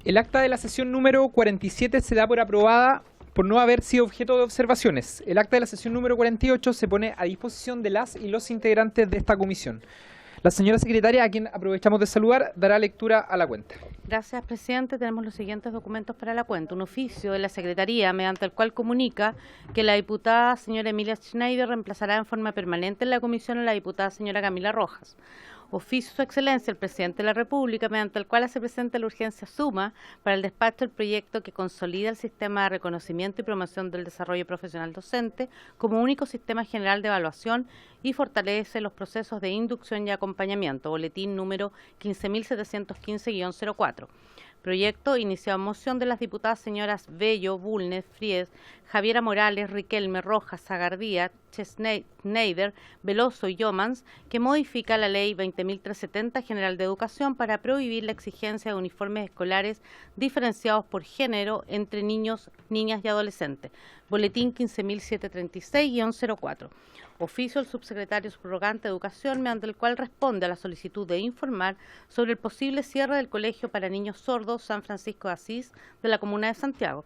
El acta de la sesión número 47 se da por aprobada por no haber sido objeto de observaciones. El acta de la sesión número 48 se pone a disposición de las y los integrantes de esta comisión. La señora secretaria, a quien aprovechamos de saludar, dará lectura a la cuenta. Gracias, presidente. Tenemos los siguientes documentos para la cuenta. Un oficio de la Secretaría, mediante el cual comunica que la diputada señora Emilia Schneider reemplazará en forma permanente en la comisión a la diputada señora Camila Rojas. Oficio Su Excelencia, el Presidente de la República, mediante el cual hace presente la urgencia suma para el despacho del proyecto que consolida el sistema de reconocimiento y promoción del desarrollo profesional docente como único sistema general de evaluación y fortalece los procesos de inducción y acompañamiento. Boletín número 15.715-04. Proyecto iniciado en moción de las diputadas señoras Bello, Bulnes, Fries, Javiera Morales, Riquelme, Rojas, Zagardía, Schneider, Veloso y Yomans, que modifica la Ley 20.370 General de Educación para prohibir la exigencia de uniformes escolares diferenciados por género entre niños, niñas y adolescentes. Boletín 15.736-04. Oficio del subsecretario subrogante de Educación, mediante el cual responde a la solicitud de informar sobre el posible cierre del Colegio para Niños Sordos San Francisco de Asís de la Comuna de Santiago,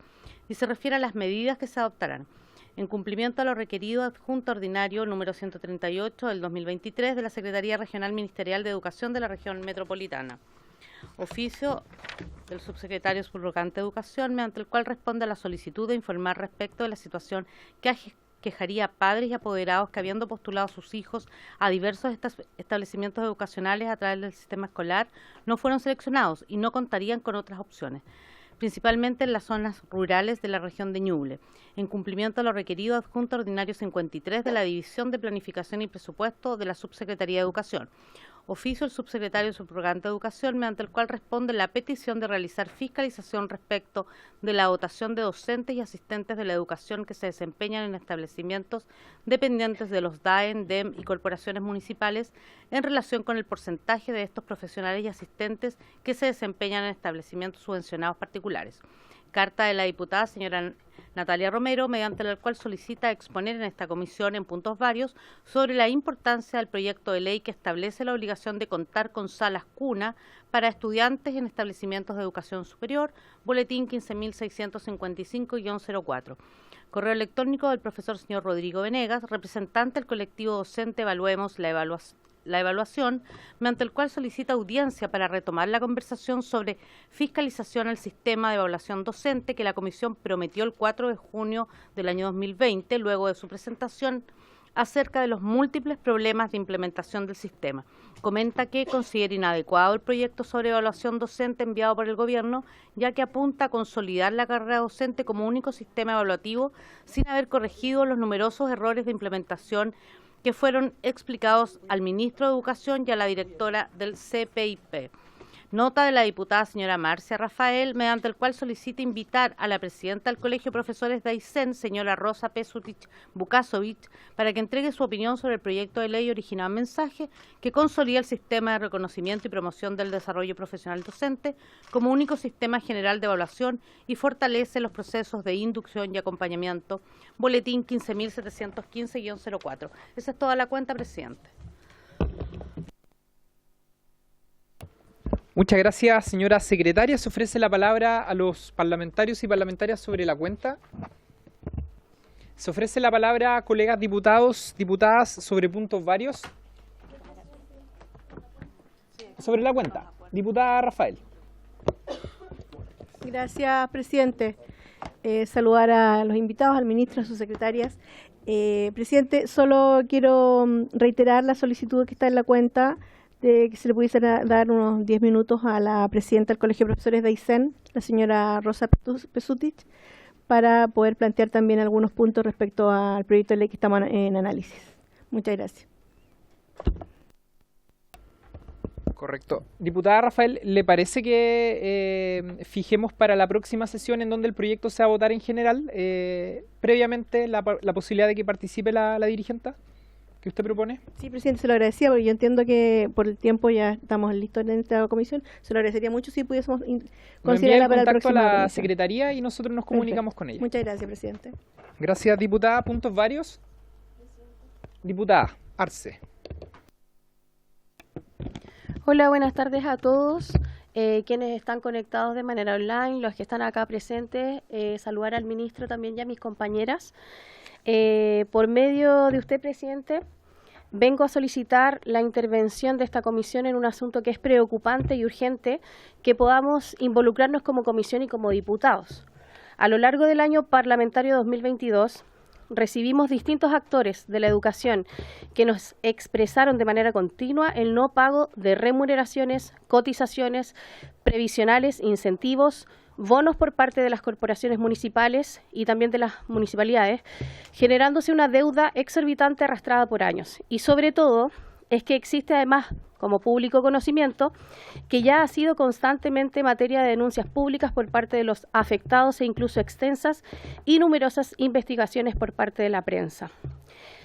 y se refiere a las medidas que se adoptarán. En cumplimiento a lo requerido, adjunto ordinario número 138 del 2023 de la Secretaría Regional Ministerial de Educación de la Región Metropolitana. Oficio del subsecretario subrogante de Educación, mediante el cual responde a la solicitud de informar respecto de la situación que quejaría a padres y apoderados que, habiendo postulado a sus hijos a diversos establecimientos educacionales a través del sistema escolar, no fueron seleccionados y no contarían con otras opciones, principalmente en las zonas rurales de la región de Ñuble. En cumplimiento a lo requerido, adjunto ordinario 53 de la División de Planificación y Presupuesto de la Subsecretaría de Educación. Oficio del subsecretario subrogante de Educación, mediante el cual responde la petición de realizar fiscalización respecto de la dotación de docentes y asistentes de la educación que se desempeñan en establecimientos dependientes de los DAEN, DEM y corporaciones municipales en relación con el porcentaje de estos profesionales y asistentes que se desempeñan en establecimientos subvencionados particulares. Carta de la diputada señora Natalia Romero, mediante la cual solicita exponer en esta comisión en puntos varios sobre la importancia del proyecto de ley que establece la obligación de contar con salas cuna para estudiantes en establecimientos de educación superior, boletín 15.655-04. Correo electrónico del profesor señor Rodrigo Venegas, representante del colectivo docente Evaluemos la Evaluación, mediante el cual solicita audiencia para retomar la conversación sobre fiscalización al sistema de evaluación docente que la comisión prometió el 4 de junio del año 2020, luego de su presentación, acerca de los múltiples problemas de implementación del sistema. Comenta que considera inadecuado el proyecto sobre evaluación docente enviado por el Gobierno, ya que apunta a consolidar la carrera docente como único sistema evaluativo sin haber corregido los numerosos errores de implementación que fueron explicados al ministro de Educación y a la directora del CPIP. Nota de la diputada señora Marcia Rafael, mediante el cual solicita invitar a la presidenta del Colegio de Profesores de Aysén, señora Rosa Pesutich Bukasovich, para que entregue su opinión sobre el proyecto de ley originado en mensaje que consolida el sistema de reconocimiento y promoción del desarrollo profesional docente como único sistema general de evaluación y fortalece los procesos de inducción y acompañamiento. Boletín 15.715-04. Esa es toda la cuenta, presidente. Muchas gracias, señora secretaria. Se ofrece la palabra a los parlamentarios y parlamentarias sobre la cuenta. Se ofrece la palabra a colegas diputados, diputadas sobre puntos varios. Sobre la cuenta. Diputada Rafael. Gracias, presidente. Saludar a los invitados, al ministro, a sus secretarias. Presidente, solo quiero reiterar la solicitud que está en la cuenta de que se le pudiese dar unos 10 minutos a la presidenta del Colegio de Profesores de Aysén, la señora Rosa Pesutich, para poder plantear también algunos puntos respecto al proyecto de ley que estamos en análisis. Muchas gracias. Correcto. Diputada Rafael, ¿le parece que fijemos para la próxima sesión en donde el proyecto se va a votar en general, previamente la posibilidad de que participe la dirigenta? que usted propone? Sí, presidente, se lo agradecía porque yo entiendo que por el tiempo ya estamos listos en esta comisión. Se lo agradecería mucho si pudiésemos Nos envía considerarla el para el contacto a próximo la comisión. secretaría y nosotros nos comunicamos Perfecto. con ella. Muchas gracias, presidente. Gracias, diputada. ¿Puntos varios? Diputada Arce. Hola, buenas tardes a todos. Quienes están conectados de manera online, los que están acá presentes, saludar al ministro también y a mis compañeras. Por medio de usted, presidente, vengo a solicitar la intervención de esta comisión en un asunto que es preocupante y urgente, que podamos involucrarnos como comisión y como diputados. A lo largo del año parlamentario 2022, recibimos distintos actores de la educación que nos expresaron de manera continua el no pago de remuneraciones, cotizaciones, previsionales, incentivos, bonos por parte de las corporaciones municipales y también de las municipalidades, generándose una deuda exorbitante arrastrada por años. Y sobre todo es que existe además, como público conocimiento, que ya ha sido constantemente materia de denuncias públicas por parte de los afectados e incluso extensas y numerosas investigaciones por parte de la prensa.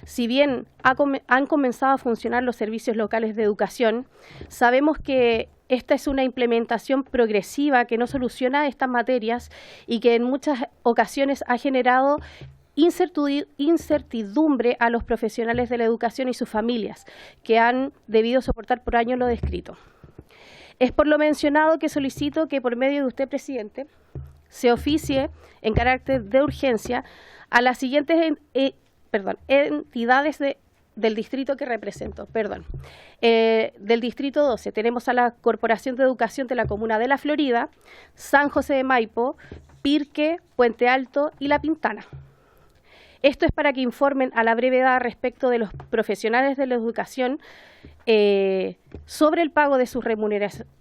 Si bien han comenzado a funcionar los servicios locales de educación, sabemos que esta es una implementación progresiva que no soluciona estas materias y que en muchas ocasiones ha generado incertidumbre a los profesionales de la educación y sus familias, que han debido soportar por años lo descrito. Es por lo mencionado que solicito que por medio de usted, presidente, se oficie en carácter de urgencia a las siguientes entidades del distrito que represento. Del distrito 12 tenemos a la Corporación de Educación de la Comuna de La Florida, San José de Maipo, Pirque, Puente Alto y La Pintana. Esto es para que informen a la brevedad respecto de los profesionales de la educación sobre el pago de sus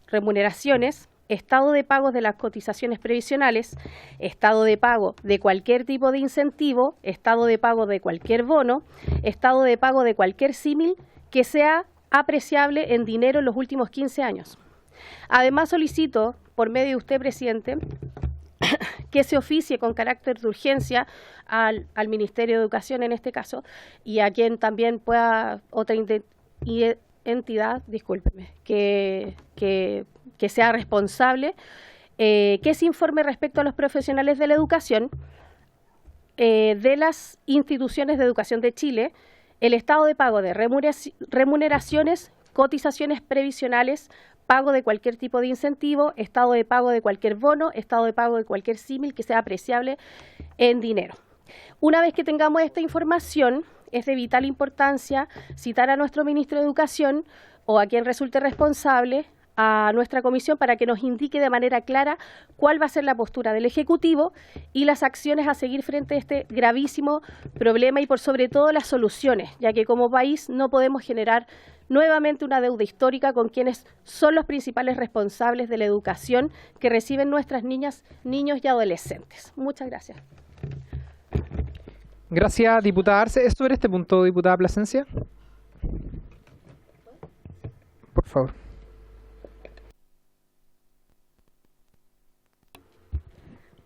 remuneraciones, estado de pago de las cotizaciones previsionales, estado de pago de cualquier tipo de incentivo, estado de pago de cualquier bono, estado de pago de cualquier símil que sea apreciable en dinero en los últimos 15 años. Además, solicito, por medio de usted, presidente, que se oficie con carácter de urgencia al Ministerio de Educación en este caso, y a quien también pueda otra entidad, discúlpeme, que sea responsable, que se informe respecto a los profesionales de la educación de las instituciones de educación de Chile, el estado de pago de remuneraciones, cotizaciones previsionales, pago de cualquier tipo de incentivo, estado de pago de cualquier bono, estado de pago de cualquier símil que sea apreciable en dinero. Una vez que tengamos esta información, es de vital importancia citar a nuestro ministro de Educación o a quien resulte responsable a nuestra comisión para que nos indique de manera clara cuál va a ser la postura del Ejecutivo y las acciones a seguir frente a este gravísimo problema y por sobre todo las soluciones, ya que como país no podemos generar nuevamente una deuda histórica con quienes son los principales responsables de la educación que reciben nuestras niñas, niños y adolescentes. Muchas gracias. Gracias, diputada Arce. ¿Es sobre este punto, diputada Plasencia? Por favor.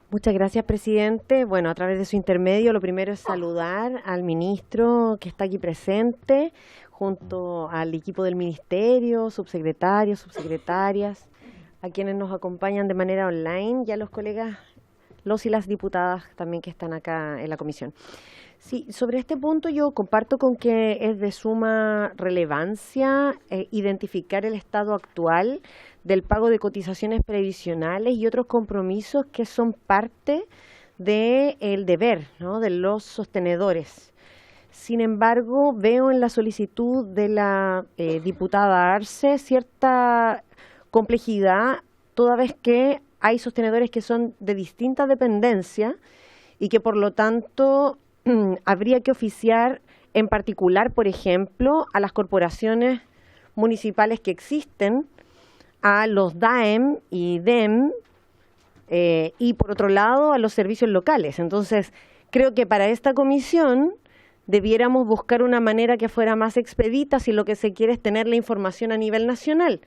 Muchas gracias, presidente. Bueno, a través de su intermedio, lo primero es saludar al ministro que está aquí presente, junto al equipo del ministerio, subsecretarios, subsecretarias, a quienes nos acompañan de manera online y a los colegas, los y las diputadas también que están acá en la comisión. Sí, sobre este punto yo comparto con que es de suma relevancia identificar el estado actual del pago de cotizaciones previsionales y otros compromisos que son parte del deber, ¿no?, de los sostenedores. Sin embargo, veo en la solicitud de la diputada Arce cierta complejidad, toda vez que hay sostenedores que son de distinta dependencia y que por lo tanto habría que oficiar en particular, por ejemplo, a las corporaciones municipales que existen, a los DAEM y DEM y por otro lado a los servicios locales. Entonces, creo que para esta comisión debiéramos buscar una manera que fuera más expedita si lo que se quiere es tener la información a nivel nacional.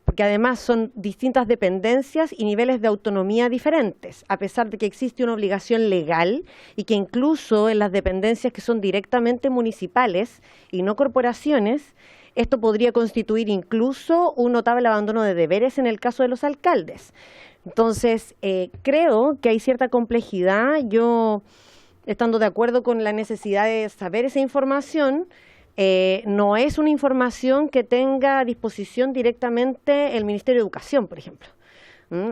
Porque porque además son distintas dependencias y niveles de autonomía diferentes, a pesar de que existe una obligación legal y que incluso en las dependencias que son directamente municipales y no corporaciones, esto podría constituir incluso un notable abandono de deberes en el caso de los alcaldes. Entonces, creo que hay cierta complejidad. Yo, estando de acuerdo con la necesidad de saber esa información, no es una información que tenga a disposición directamente el Ministerio de Educación, por ejemplo,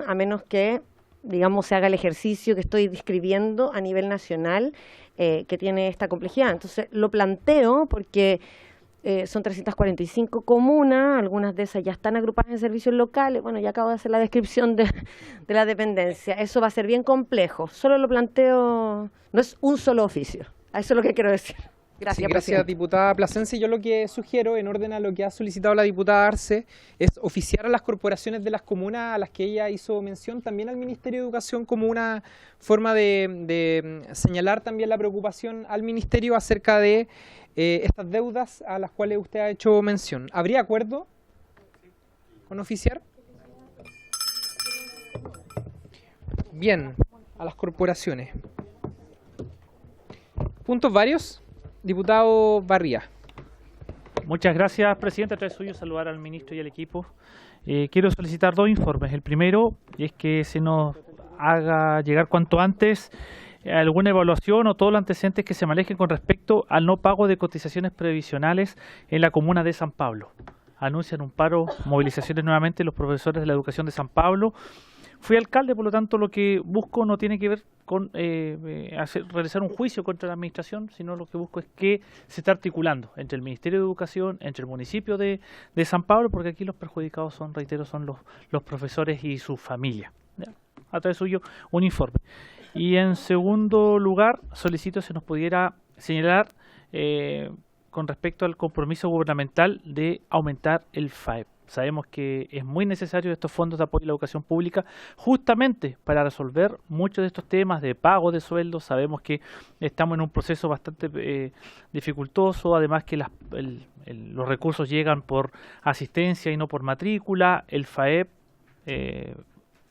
a menos que, digamos, se haga el ejercicio que estoy describiendo a nivel nacional, que tiene esta complejidad. Entonces, lo planteo porque son 345 comunas, algunas de esas ya están agrupadas en servicios locales. Bueno, ya acabo de hacer la descripción de la dependencia. Eso va a ser bien complejo. Solo lo planteo, no es un solo oficio. Eso es lo que quiero decir. Gracias, Sí, gracias, presidente. diputada Plasencia. Yo lo que sugiero, en orden a lo que ha solicitado la diputada Arce, es oficiar a las corporaciones de las comunas a las que ella hizo mención, también al Ministerio de Educación, como una forma de señalar también la preocupación al Ministerio acerca de estas deudas a las cuales usted ha hecho mención. ¿Habría acuerdo con oficiar? Bien, a las corporaciones. ¿Puntos varios? Diputado Barría. Muchas gracias, presidente. A través suyo saludar al ministro y al equipo. Quiero solicitar 2 informes. El primero es que se nos haga llegar cuanto antes alguna evaluación o todos los antecedentes que se manejen con respecto al no pago de cotizaciones previsionales en la comuna de San Pablo. Anuncian un paro, movilizaciones nuevamente los profesores de la educación de San Pablo. Fui alcalde, por lo tanto lo que busco no tiene que ver con realizar un juicio contra la administración, sino lo que busco es que se está articulando entre el Ministerio de Educación, entre el municipio de San Pablo, porque aquí los perjudicados son, reitero, son los profesores y su familia. ¿Ya? A través suyo, un informe. Y en segundo lugar, solicito se nos pudiera señalar con respecto al compromiso gubernamental de aumentar el FAEP. Sabemos que es muy necesario estos fondos de apoyo a la educación pública justamente para resolver muchos de estos temas de pago de sueldos. Sabemos que estamos en un proceso bastante dificultoso, además que los recursos llegan por asistencia y no por matrícula. El FAEP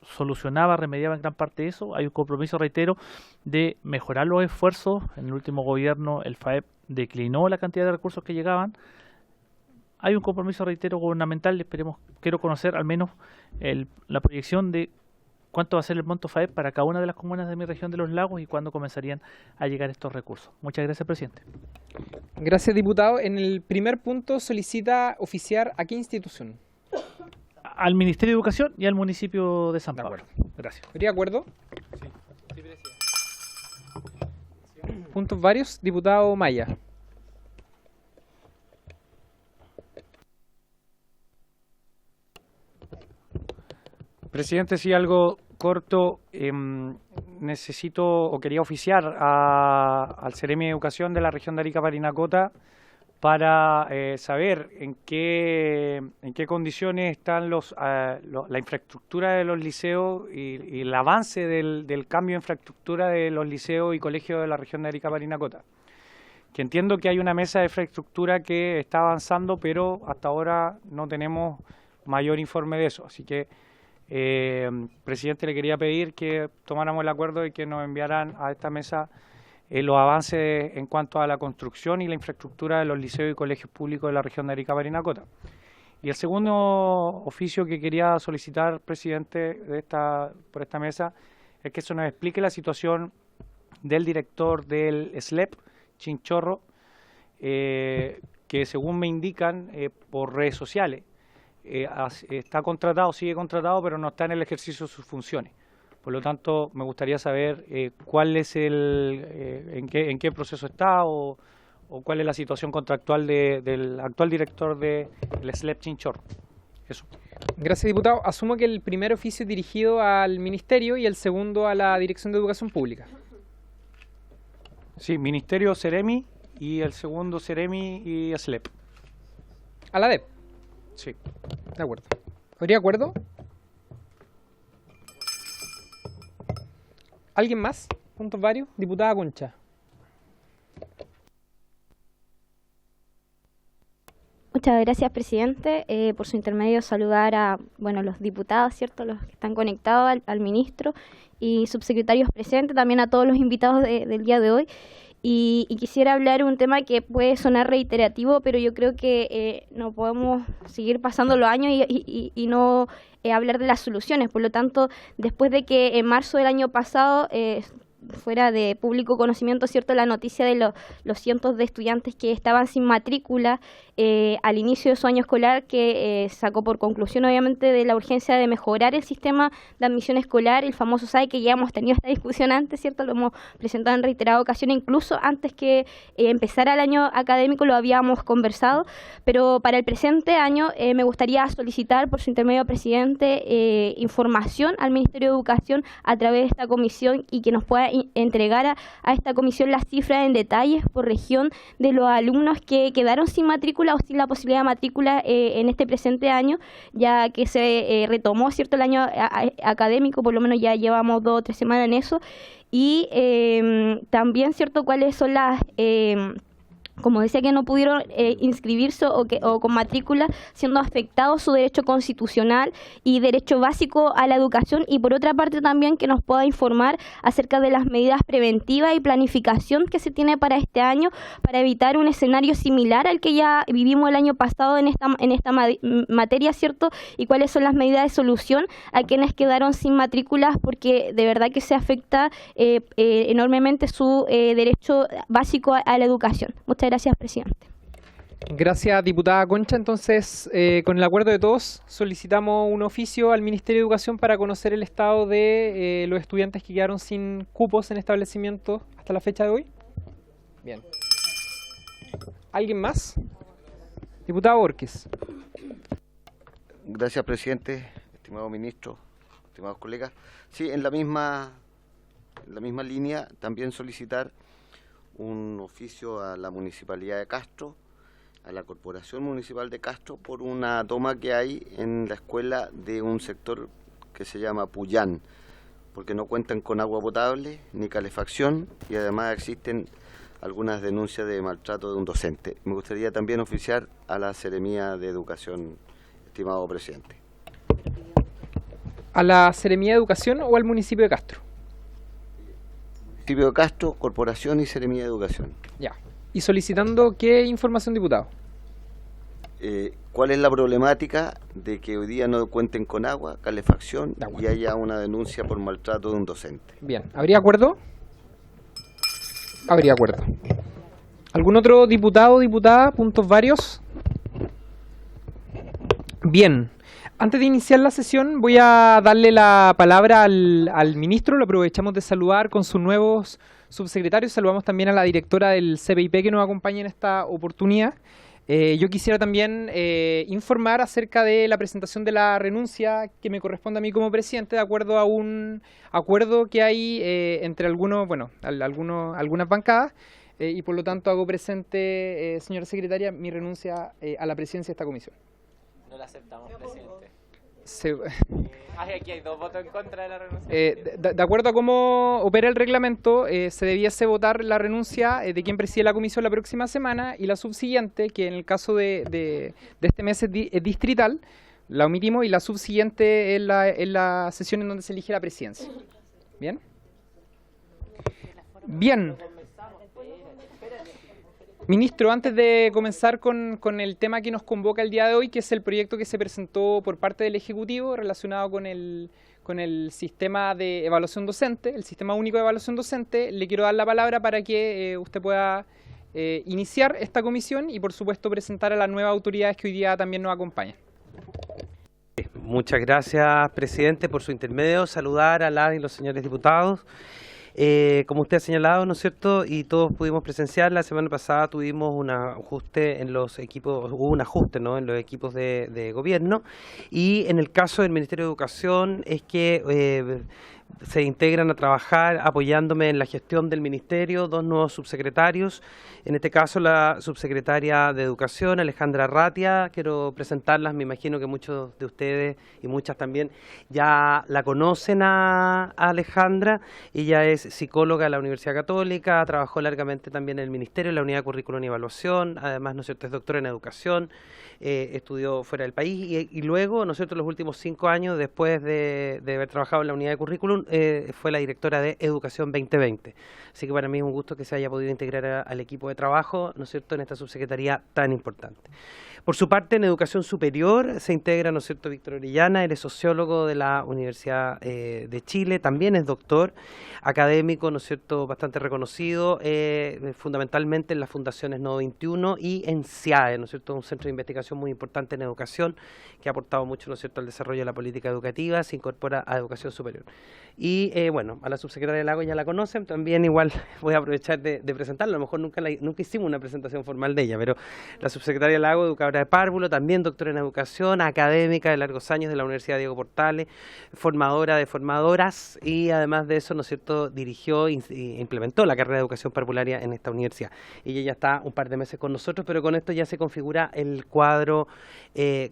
solucionaba, remediaba en gran parte eso. Hay un compromiso, reitero, de mejorar los esfuerzos. En el último gobierno el FAEP declinó la cantidad de recursos que llegaban. Hay un compromiso, reitero, gubernamental. Quiero conocer al menos la proyección de cuánto va a ser el monto FAEP para cada una de las comunas de mi región de los lagos y cuándo comenzarían a llegar estos recursos. Muchas gracias, presidente. Gracias, diputado. En el primer punto solicita oficiar a qué institución. Al Ministerio de Educación y al municipio de San Pablo. Gracias. ¿Habría acuerdo? Sí. Puntos varios. Diputado Maya. Presidente, sí, algo corto. Necesito o quería oficiar al Seremi de Educación de la región de Arica Parinacota para saber en qué condiciones están la infraestructura de los liceos y el avance del cambio de infraestructura de los liceos y colegios de la región de Arica Parinacota. Que entiendo que hay una mesa de infraestructura que está avanzando, pero hasta ahora no tenemos mayor informe de eso. Así que presidente, le quería pedir que tomáramos el acuerdo de que nos enviaran a esta mesa los avances en cuanto a la construcción y la infraestructura de los liceos y colegios públicos de la región de Arica Parinacota. Y el segundo oficio que quería solicitar, presidente, por esta mesa, es que se nos explique la situación del director del SLEP, Chinchorro, que según me indican por redes sociales, está contratado, sigue contratado, pero no está en el ejercicio de sus funciones. Por lo tanto, me gustaría saber cuál es en qué proceso está o cuál es la situación contractual del actual director del SLEP Chinchorro. Eso. Gracias, diputado. Asumo que el primer oficio es dirigido al Ministerio y el segundo a la Dirección de Educación Pública. Sí, Ministerio Seremi y el segundo Seremi y SLEP. ¿A la DEP? Sí. De acuerdo. ¿Habría acuerdo? ¿Alguien más? ¿Puntos varios? Diputada Concha. Muchas gracias, presidente. Por su intermedio, saludar a los diputados, ¿cierto?, los que están conectados, al ministro y subsecretarios presentes, también a todos los invitados del día de hoy. Y quisiera hablar un tema que puede sonar reiterativo, pero yo creo que no podemos seguir pasando los años y no hablar de las soluciones. Por lo tanto, después de que en marzo del año pasado fuera de público conocimiento, ¿cierto?, la noticia de los cientos de estudiantes que estaban sin matrícula al inicio de su año escolar, que sacó por conclusión obviamente de la urgencia de mejorar el sistema de admisión escolar, el famoso SAE, que ya hemos tenido esta discusión antes, ¿cierto?, lo hemos presentado en reiteradas ocasiones, incluso antes que empezara el año académico lo habíamos conversado, pero para el presente año me gustaría solicitar por su intermedio, presidente, información al Ministerio de Educación a través de esta comisión y que nos pueda entregar a esta comisión las cifras en detalles por región de los alumnos que quedaron sin matrícula o sin la posibilidad de matrícula en este presente año, ya que se retomó, ¿cierto?, el año académico, por lo menos ya llevamos 2 o 3 semanas en eso, y también, ¿cierto?, cuáles son las... como decía, que no pudieron inscribirse o con matrícula, siendo afectado su derecho constitucional y derecho básico a la educación, y por otra parte también que nos pueda informar acerca de las medidas preventivas y planificación que se tiene para este año para evitar un escenario similar al que ya vivimos el año pasado en esta materia, ¿cierto? Y cuáles son las medidas de solución a quienes quedaron sin matrículas, porque de verdad que se afecta enormemente su derecho básico a la educación. Muchas gracias, presidente. Gracias, diputada Concha. Entonces, con el acuerdo de todos, solicitamos un oficio al Ministerio de Educación para conocer el estado de los estudiantes que quedaron sin cupos en establecimientos hasta la fecha de hoy. Bien. ¿Alguien más? Diputada Borges. Gracias, presidente, estimado ministro, estimados colegas. Sí, en la misma línea, también solicitar un oficio a la Municipalidad de Castro, a la Corporación Municipal de Castro, por una toma que hay en la escuela de un sector que se llama Puyán, porque no cuentan con agua potable ni calefacción y además existen algunas denuncias de maltrato de un docente. Me gustaría también oficiar a la Seremía de Educación, estimado presidente. ¿A la Seremía de Educación o al municipio de Castro? Municipio de Castro, Corporación y Seremía de Educación. Ya. ¿Y solicitando qué información, diputado? ¿Cuál es la problemática de que hoy día no cuenten con agua, calefacción y haya una denuncia por maltrato de un docente? Bien. ¿Habría acuerdo? Habría acuerdo. ¿Algún otro diputado, diputada? ¿Puntos varios? Bien. Antes de iniciar la sesión voy a darle la palabra al ministro. Lo aprovechamos de saludar con sus nuevos subsecretarios. Saludamos también a la directora del CPIP que nos acompaña en esta oportunidad. Yo quisiera también informar acerca de la presentación de la renuncia que me corresponde a mí como presidente, de acuerdo a un acuerdo que hay entre algunas bancadas, y por lo tanto hago presente, señora secretaria, mi renuncia a la presidencia de esta comisión. No la aceptamos, presidente. Aquí hay 2 votos en contra de la renuncia. De acuerdo a cómo opera el reglamento, se debiese votar la renuncia de quien preside la comisión la próxima semana, y la subsiguiente, que en el caso de este mes es distrital, la omitimos, y la subsiguiente es la sesión en donde se elige la presidencia. ¿Bien? Bien. Ministro, antes de comenzar con el tema que nos convoca el día de hoy, que es el proyecto que se presentó por parte del Ejecutivo relacionado con el sistema de evaluación docente, el sistema único de evaluación docente, le quiero dar la palabra para que usted pueda iniciar esta comisión y, por supuesto, presentar a las nuevas autoridades que hoy día también nos acompañan. Muchas gracias, presidente, por su intermedio. Saludar a las y los señores diputados. Como usted ha señalado, ¿no es cierto?, y todos pudimos presenciar, la semana pasada tuvimos un ajuste en los equipos, hubo un ajuste, ¿no?, en los equipos de gobierno, y en el caso del Ministerio de Educación es que se integran a trabajar apoyándome en la gestión del ministerio, 2 nuevos subsecretarios. En este caso, la subsecretaria de Educación, Alejandra Ratia. Quiero presentarlas, me imagino que muchos de ustedes y muchas también ya la conocen a Alejandra. Ella es psicóloga de la Universidad Católica, trabajó largamente también en el Ministerio, en la Unidad de Currículum y Evaluación, además, ¿no es cierto?, es doctora en Educación, estudió fuera del país y luego, ¿no es cierto?, los últimos 5 años, después de haber trabajado en la Unidad de Currículum, fue la directora de Educación 2020. Así que para mí es un gusto que se haya podido integrar al equipo de trabajo, ¿no es cierto?, en esta subsecretaría tan importante. Por su parte, en Educación Superior se integra, ¿no es cierto?, Víctor Orellana. Él es sociólogo de la Universidad de Chile, también es doctor, académico, ¿no es cierto?, bastante reconocido, fundamentalmente en las fundaciones Nodo 21 y en CIAE, ¿no es cierto?, un centro de investigación muy importante en educación que ha aportado mucho, ¿no es cierto?, al desarrollo de la política educativa, se incorpora a Educación Superior. Y bueno, a la subsecretaria Lago ya la conocen, también igual voy a aprovechar de presentarla, a lo mejor nunca hicimos una presentación formal de ella, pero la subsecretaria Lago, educadora de párvulo, también doctora en educación, académica de largos años de la Universidad Diego Portales, formadora de formadoras y además de eso, ¿no es cierto?, dirigió e implementó la carrera de educación parvularia en esta universidad. Ella ya está un par de meses con nosotros, pero con esto ya se configura el cuadro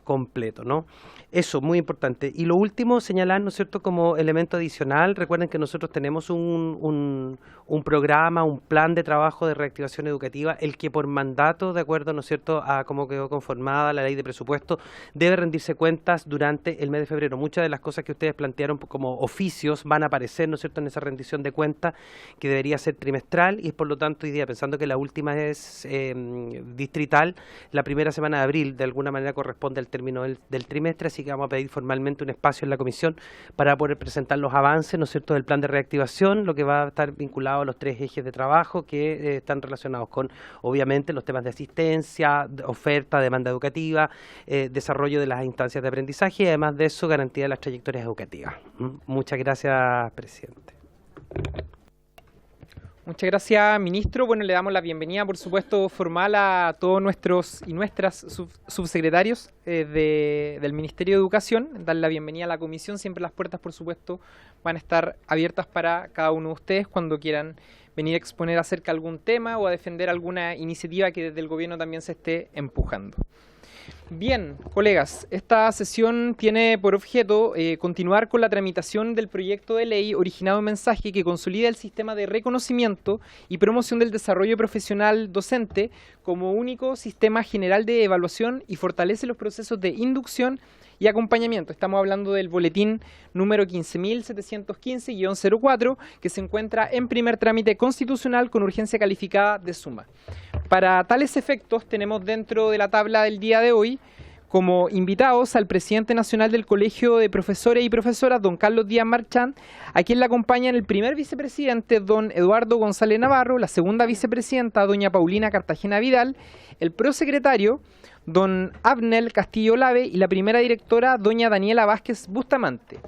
completo, ¿no? Eso, muy importante. Y lo último, señalar, ¿no es cierto?, como elemento adicional, recuerden que nosotros tenemos un programa, un plan de trabajo de reactivación educativa, el que por mandato, de acuerdo, ¿no es cierto?, a cómo quedó conformada la ley de presupuesto, debe rendirse cuentas durante el mes de febrero. Muchas de las cosas que ustedes plantearon como oficios van a aparecer, ¿no es cierto?, en esa rendición de cuentas, que debería ser trimestral, y por lo tanto hoy día, pensando que la última es distrital, la primera semana de abril de alguna manera corresponde al término del trimestre, así que vamos a pedir formalmente un espacio en la comisión para poder presentar los avances, ¿no es cierto?, del plan de reactivación, lo que va a estar vinculado a los 3 ejes de trabajo que están relacionados con, obviamente, los temas de asistencia, oferta, demanda educativa, desarrollo de las instancias de aprendizaje y además de eso, garantía de las trayectorias educativas. Muchas gracias, presidente. Muchas gracias, ministro. Bueno, le damos la bienvenida, por supuesto, formal a todos nuestros y nuestras subsecretarios del Ministerio de Educación. Darle la bienvenida a la comisión. Siempre las puertas, por supuesto, van a estar abiertas para cada uno de ustedes cuando quieran venir a exponer acerca de algún tema o a defender alguna iniciativa que desde el gobierno también se esté empujando. Bien, colegas, esta sesión tiene por objeto continuar con la tramitación del proyecto de ley originado en mensaje que consolida el sistema de reconocimiento y promoción del desarrollo profesional docente como único sistema general de evaluación y fortalece los procesos de inducción y acompañamiento. Estamos hablando del boletín número 15.715-04, que se encuentra en primer trámite constitucional con urgencia calificada de suma. Para tales efectos, tenemos dentro de la tabla del día de hoy como invitados al presidente nacional del Colegio de Profesores y Profesoras, don Carlos Díaz Marchand, a quien le acompañan el primer vicepresidente, don Eduardo González Navarro, la segunda vicepresidenta, doña Paulina Cartagena Vidal, el prosecretario, don Abnel Castillo Lave, y la primera directora, doña Daniela Vázquez Bustamante.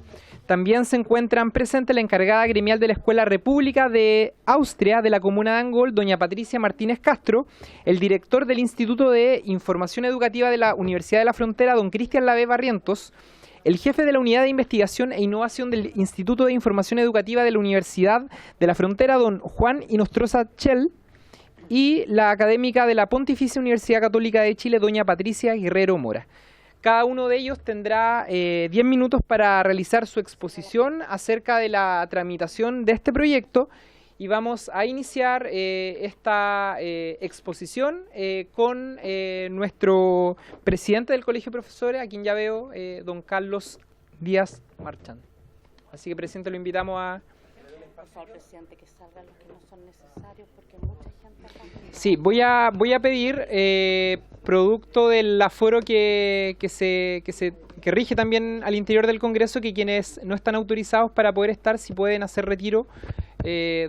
También se encuentran presentes la encargada gremial de la Escuela República de Austria de la Comuna de Angol, doña Patricia Martínez Castro, el director del Instituto de Información Educativa de la Universidad de la Frontera, don Cristian Lave Barrientos, el jefe de la Unidad de Investigación e Innovación del Instituto de Información Educativa de la Universidad de la Frontera, don Juan Inostroza Chell, y la académica de la Pontificia Universidad Católica de Chile, doña Patricia Guerrero Mora. Cada uno de ellos tendrá 10 minutos para realizar su exposición acerca de la tramitación de este proyecto y vamos a iniciar esta exposición con nuestro presidente del Colegio de Profesores, a quien ya veo, don Carlos Díaz Marchand. Así que, presidente, lo invitamos a... Por favor, presidente, que salgan los que no son necesarios porque mucha gente... Sí, voy a pedir, producto del aforo que rige también al interior del Congreso, que quienes no están autorizados para poder estar, si pueden hacer retiro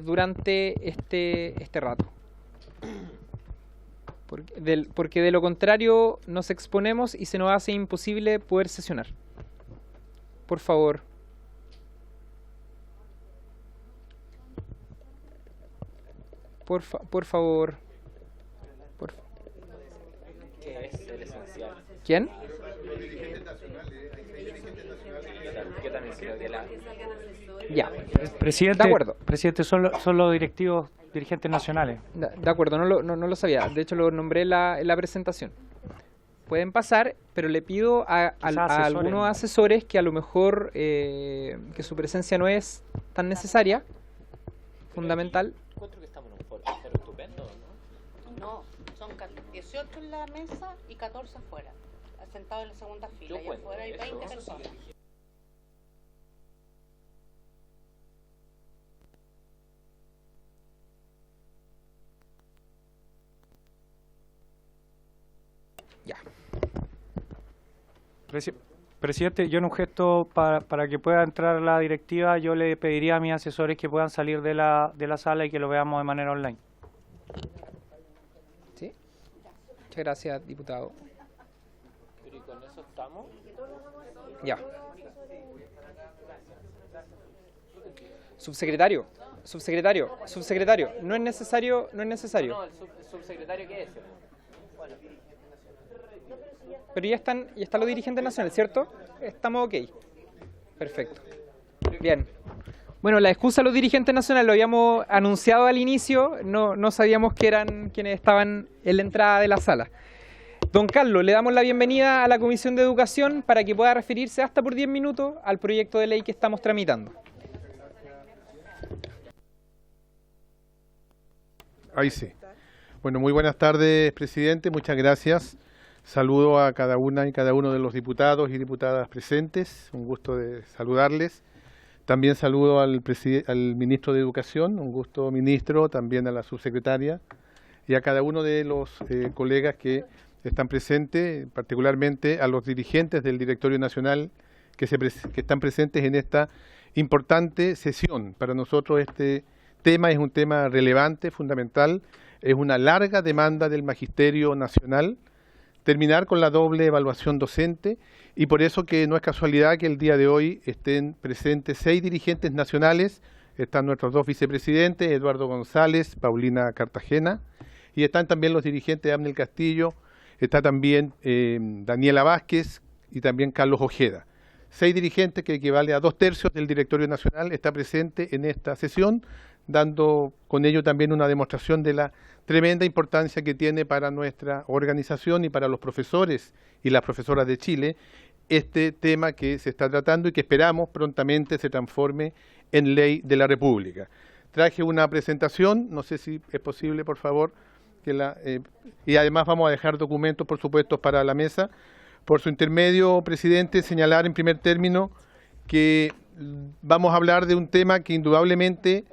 durante este rato. Porque de lo contrario nos exponemos y se nos hace imposible poder sesionar. Por favor. Por favor. ¿Qué es el esencial? ¿Quién? Yo también Ya, Presidente, de acuerdo. Presidente, son los directivos dirigentes nacionales. De acuerdo, no lo sabía. De hecho, lo nombré en la presentación. Pueden pasar, pero le pido a algunos asesores que a lo mejor que su presencia no es tan necesaria, fundamental. Encuentro que estamos en un foro estupendo, ¿no? No, son 18 en la mesa y 14 afuera, sentados en la segunda fila. Y afuera hay 20 personas. Ya. Presidente, yo en un gesto para que pueda entrar la directiva, yo le pediría a mis asesores que puedan salir de la sala y que lo veamos de manera online. ¿Sí? Muchas gracias, diputado. ¿Pero y con eso estamos? Ya. Subsecretario, no es necesario. No, el subsecretario, ¿qué es? Bueno. Pero ya están los dirigentes nacionales, ¿cierto? Estamos ok. Perfecto. Bien. Bueno, la excusa de los dirigentes nacionales lo habíamos anunciado al inicio, no sabíamos que eran quienes estaban en la entrada de la sala. Don Carlos, le damos la bienvenida a la Comisión de Educación para que pueda referirse hasta por 10 minutos al proyecto de ley que estamos tramitando. Ahí sí. Bueno, muy buenas tardes, presidente. Muchas gracias. Saludo a cada una y cada uno de los diputados y diputadas presentes. Un gusto de saludarles. También saludo al ministro de Educación. Un gusto, ministro. También a la subsecretaria y a cada uno de los colegas que están presentes, particularmente a los dirigentes del Directorio Nacional que están presentes en esta importante sesión. Para nosotros este tema es un tema relevante, fundamental. Es una larga demanda del Magisterio Nacional terminar con la doble evaluación docente, y por eso que no es casualidad que el día de hoy estén presentes 6 dirigentes nacionales. Están nuestros 2 vicepresidentes, Eduardo González, Paulina Cartagena, y están también los dirigentes Abnel Castillo, está también Daniela Vázquez y también Carlos Ojeda. 6 dirigentes, que equivale a 2/3 del Directorio Nacional, está presente en esta sesión, dando con ello también una demostración de la tremenda importancia que tiene para nuestra organización y para los profesores y las profesoras de Chile este tema que se está tratando y que esperamos prontamente se transforme en ley de la República. Traje una presentación, no sé si es posible, por favor, y además vamos a dejar documentos, por supuesto, para la mesa. Por su intermedio, presidente, señalar en primer término que vamos a hablar de un tema que indudablemente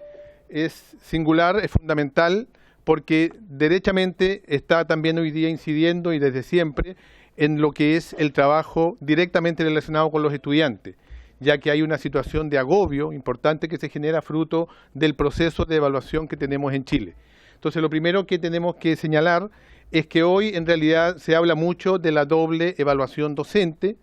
es singular, es fundamental, porque derechamente está también hoy día incidiendo y desde siempre en lo que es el trabajo directamente relacionado con los estudiantes, ya que hay una situación de agobio importante que se genera fruto del proceso de evaluación que tenemos en Chile. Entonces, lo primero que tenemos que señalar es que hoy en realidad se habla mucho de la doble evaluación docente,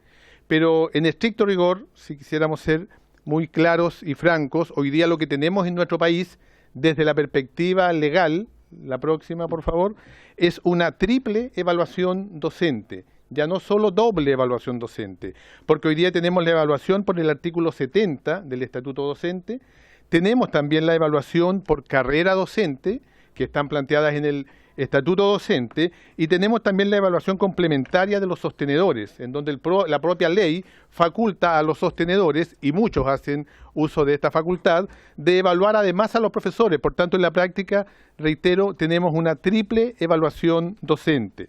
pero en estricto rigor, si quisiéramos ser muy claros y francos, hoy día lo que tenemos en nuestro país, desde la perspectiva legal, la próxima por favor, es una triple evaluación docente, ya no solo doble evaluación docente, porque hoy día tenemos la evaluación por el artículo 70 del Estatuto Docente, tenemos también la evaluación por carrera docente, que están planteadas en el Estatuto Docente, y tenemos también la evaluación complementaria de los sostenedores, en donde la propia ley faculta a los sostenedores, y muchos hacen uso de esta facultad, de evaluar además a los profesores. Por tanto, en la práctica, reitero, tenemos una triple evaluación docente.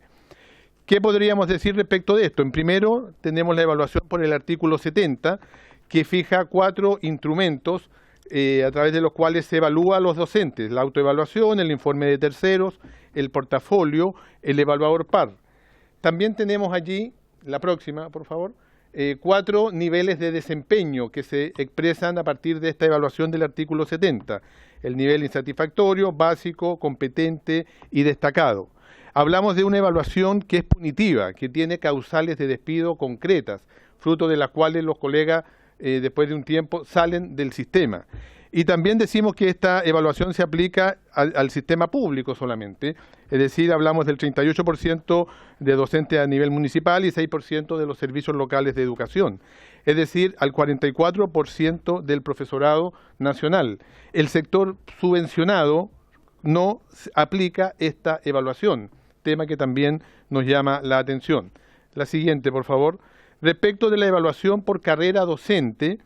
¿Qué podríamos decir respecto de esto? En primero, tenemos la evaluación por el artículo 70, que fija 4 instrumentos a través de los cuales se evalúa a los docentes: la autoevaluación, el informe de terceros, el portafolio, el evaluador par. También tenemos allí, la próxima, por favor, 4 niveles de desempeño que se expresan a partir de esta evaluación del artículo 70. El nivel insatisfactorio, básico, competente y destacado. Hablamos de una evaluación que es punitiva, que tiene causales de despido concretas, fruto de las cuales los colegas después de un tiempo salen del sistema. Y también decimos que esta evaluación se aplica al sistema público solamente, es decir, hablamos del 38% de docentes a nivel municipal y 6% de los servicios locales de educación. es decir, al 44% del profesorado nacional. El sector subvencionado no aplica esta evaluación, tema que también nos llama la atención. La siguiente, por favor. Respecto de la evaluación por carrera docente,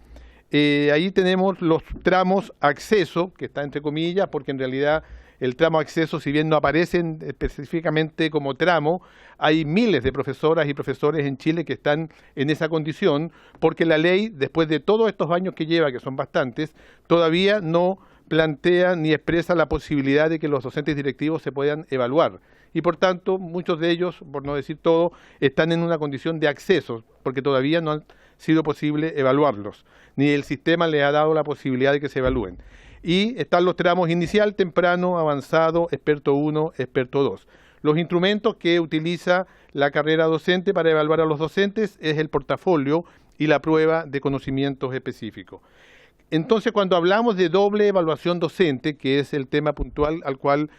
ahí tenemos los tramos acceso, que está entre comillas, porque en realidad el tramo acceso, si bien no aparecen específicamente como tramo, hay miles de profesoras y profesores en Chile que están en esa condición, porque la ley, después de todos estos años que lleva, que son bastantes, todavía no plantea ni expresa la posibilidad de que los docentes directivos se puedan evaluar. Y por tanto, muchos de ellos, por no decir todo, están en una condición de acceso, porque todavía no ha sido posible evaluarlos, ni el sistema les ha dado la posibilidad de que se evalúen. Y están los tramos inicial, temprano, avanzado, experto 1, experto 2. Los instrumentos que utiliza la carrera docente para evaluar a los docentes es el portafolio y la prueba de conocimientos específicos. Entonces, cuando hablamos de doble evaluación docente, que es el tema puntual al cual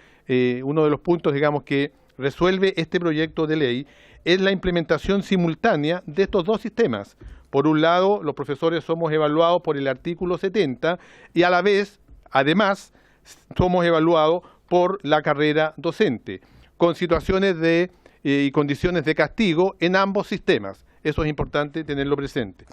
uno de los puntos, digamos, que resuelve este proyecto de ley, es la implementación simultánea de estos dos sistemas. Por un lado, los profesores somos evaluados por el artículo 70 y a la vez, además, somos evaluados por la carrera docente, con situaciones y condiciones de castigo en ambos sistemas. Eso es importante tenerlo presente.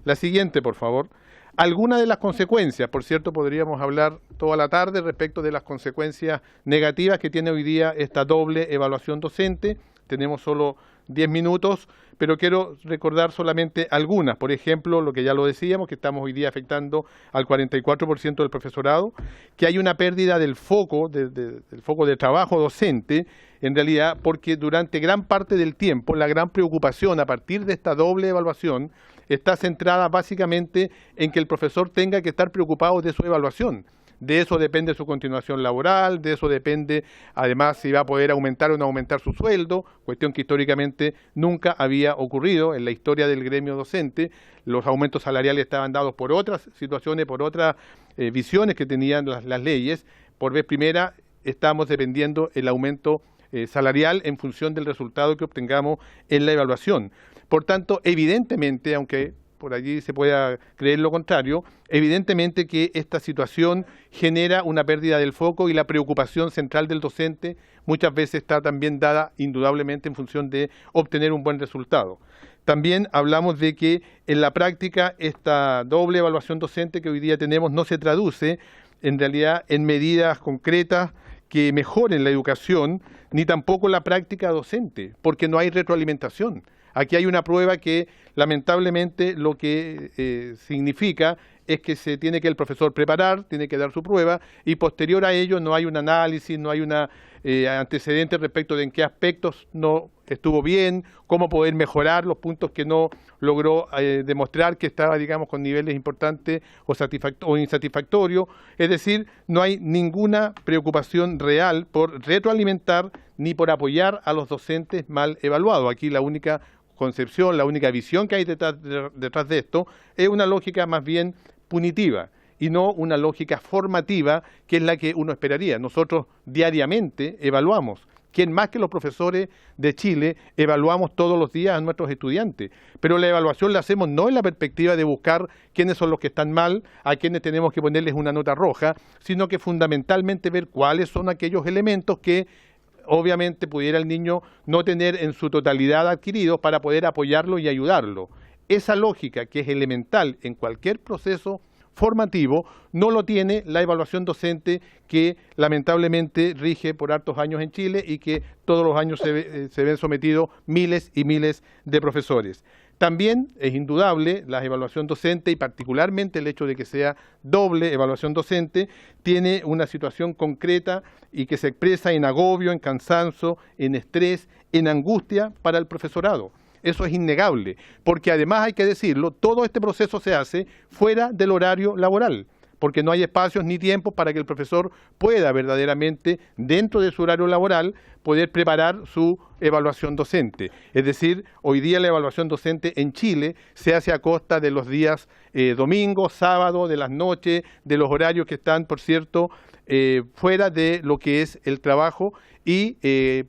La siguiente, por favor. Algunas de las consecuencias, por cierto, podríamos hablar toda la tarde respecto de las consecuencias negativas que tiene hoy día esta doble evaluación docente. Tenemos solo 10 minutos, pero quiero recordar solamente algunas. Por ejemplo, lo que ya lo decíamos, que estamos hoy día afectando al 44% del profesorado, que hay una pérdida del foco de trabajo docente, en realidad, porque durante gran parte del tiempo la gran preocupación a partir de esta doble evaluación está centrada básicamente en que el profesor tenga que estar preocupado de su evaluación. De eso depende su continuación laboral, de eso depende además si va a poder aumentar o no aumentar su sueldo, cuestión que históricamente nunca había ocurrido en la historia del gremio docente. Los aumentos salariales estaban dados por otras situaciones, por otras visiones que tenían las leyes. Por vez primera estamos dependiendo el aumento salarial en función del resultado que obtengamos en la evaluación. Por tanto, evidentemente, aunque por allí se pueda creer lo contrario, evidentemente que esta situación genera una pérdida del foco y la preocupación central del docente muchas veces está también dada indudablemente en función de obtener un buen resultado. También hablamos de que en la práctica esta doble evaluación docente que hoy día tenemos no se traduce en realidad en medidas concretas que mejoren la educación, ni tampoco la práctica docente, porque no hay retroalimentación. Aquí hay una prueba que lamentablemente lo que significa es que se tiene que el profesor preparar, tiene que dar su prueba y posterior a ello no hay un análisis, no hay un antecedente respecto de en qué aspectos no estuvo bien, cómo poder mejorar los puntos que no logró demostrar que estaba, digamos, con niveles importantes o insatisfactorios. Es decir, no hay ninguna preocupación real por retroalimentar ni por apoyar a los docentes mal evaluados. Aquí la única concepción, la única visión que hay detrás de esto es una lógica más bien punitiva y no una lógica formativa que es la que uno esperaría. Nosotros diariamente evaluamos. ¿Quién más que los profesores de Chile evaluamos todos los días a nuestros estudiantes? Pero la evaluación la hacemos no en la perspectiva de buscar quiénes son los que están mal, a quiénes tenemos que ponerles una nota roja, sino que fundamentalmente ver cuáles son aquellos elementos que obviamente pudiera el niño no tener en su totalidad adquiridos para poder apoyarlo y ayudarlo. Esa lógica que es elemental en cualquier proceso formativo no lo tiene la evaluación docente que lamentablemente rige por hartos años en Chile y que todos los años se ven sometidos miles y miles de profesores. También es indudable la evaluación docente y particularmente el hecho de que sea doble evaluación docente tiene una situación concreta y que se expresa en agobio, en cansancio, en estrés, en angustia para el profesorado. Eso es innegable, porque además hay que decirlo, todo este proceso se hace fuera del horario laboral, porque no hay espacios ni tiempos para que el profesor pueda verdaderamente, dentro de su horario laboral, poder preparar su evaluación docente. Es decir, hoy día la evaluación docente en Chile se hace a costa de los días domingos, sábados, de las noches, de los horarios que están, por cierto, fuera de lo que es el trabajo y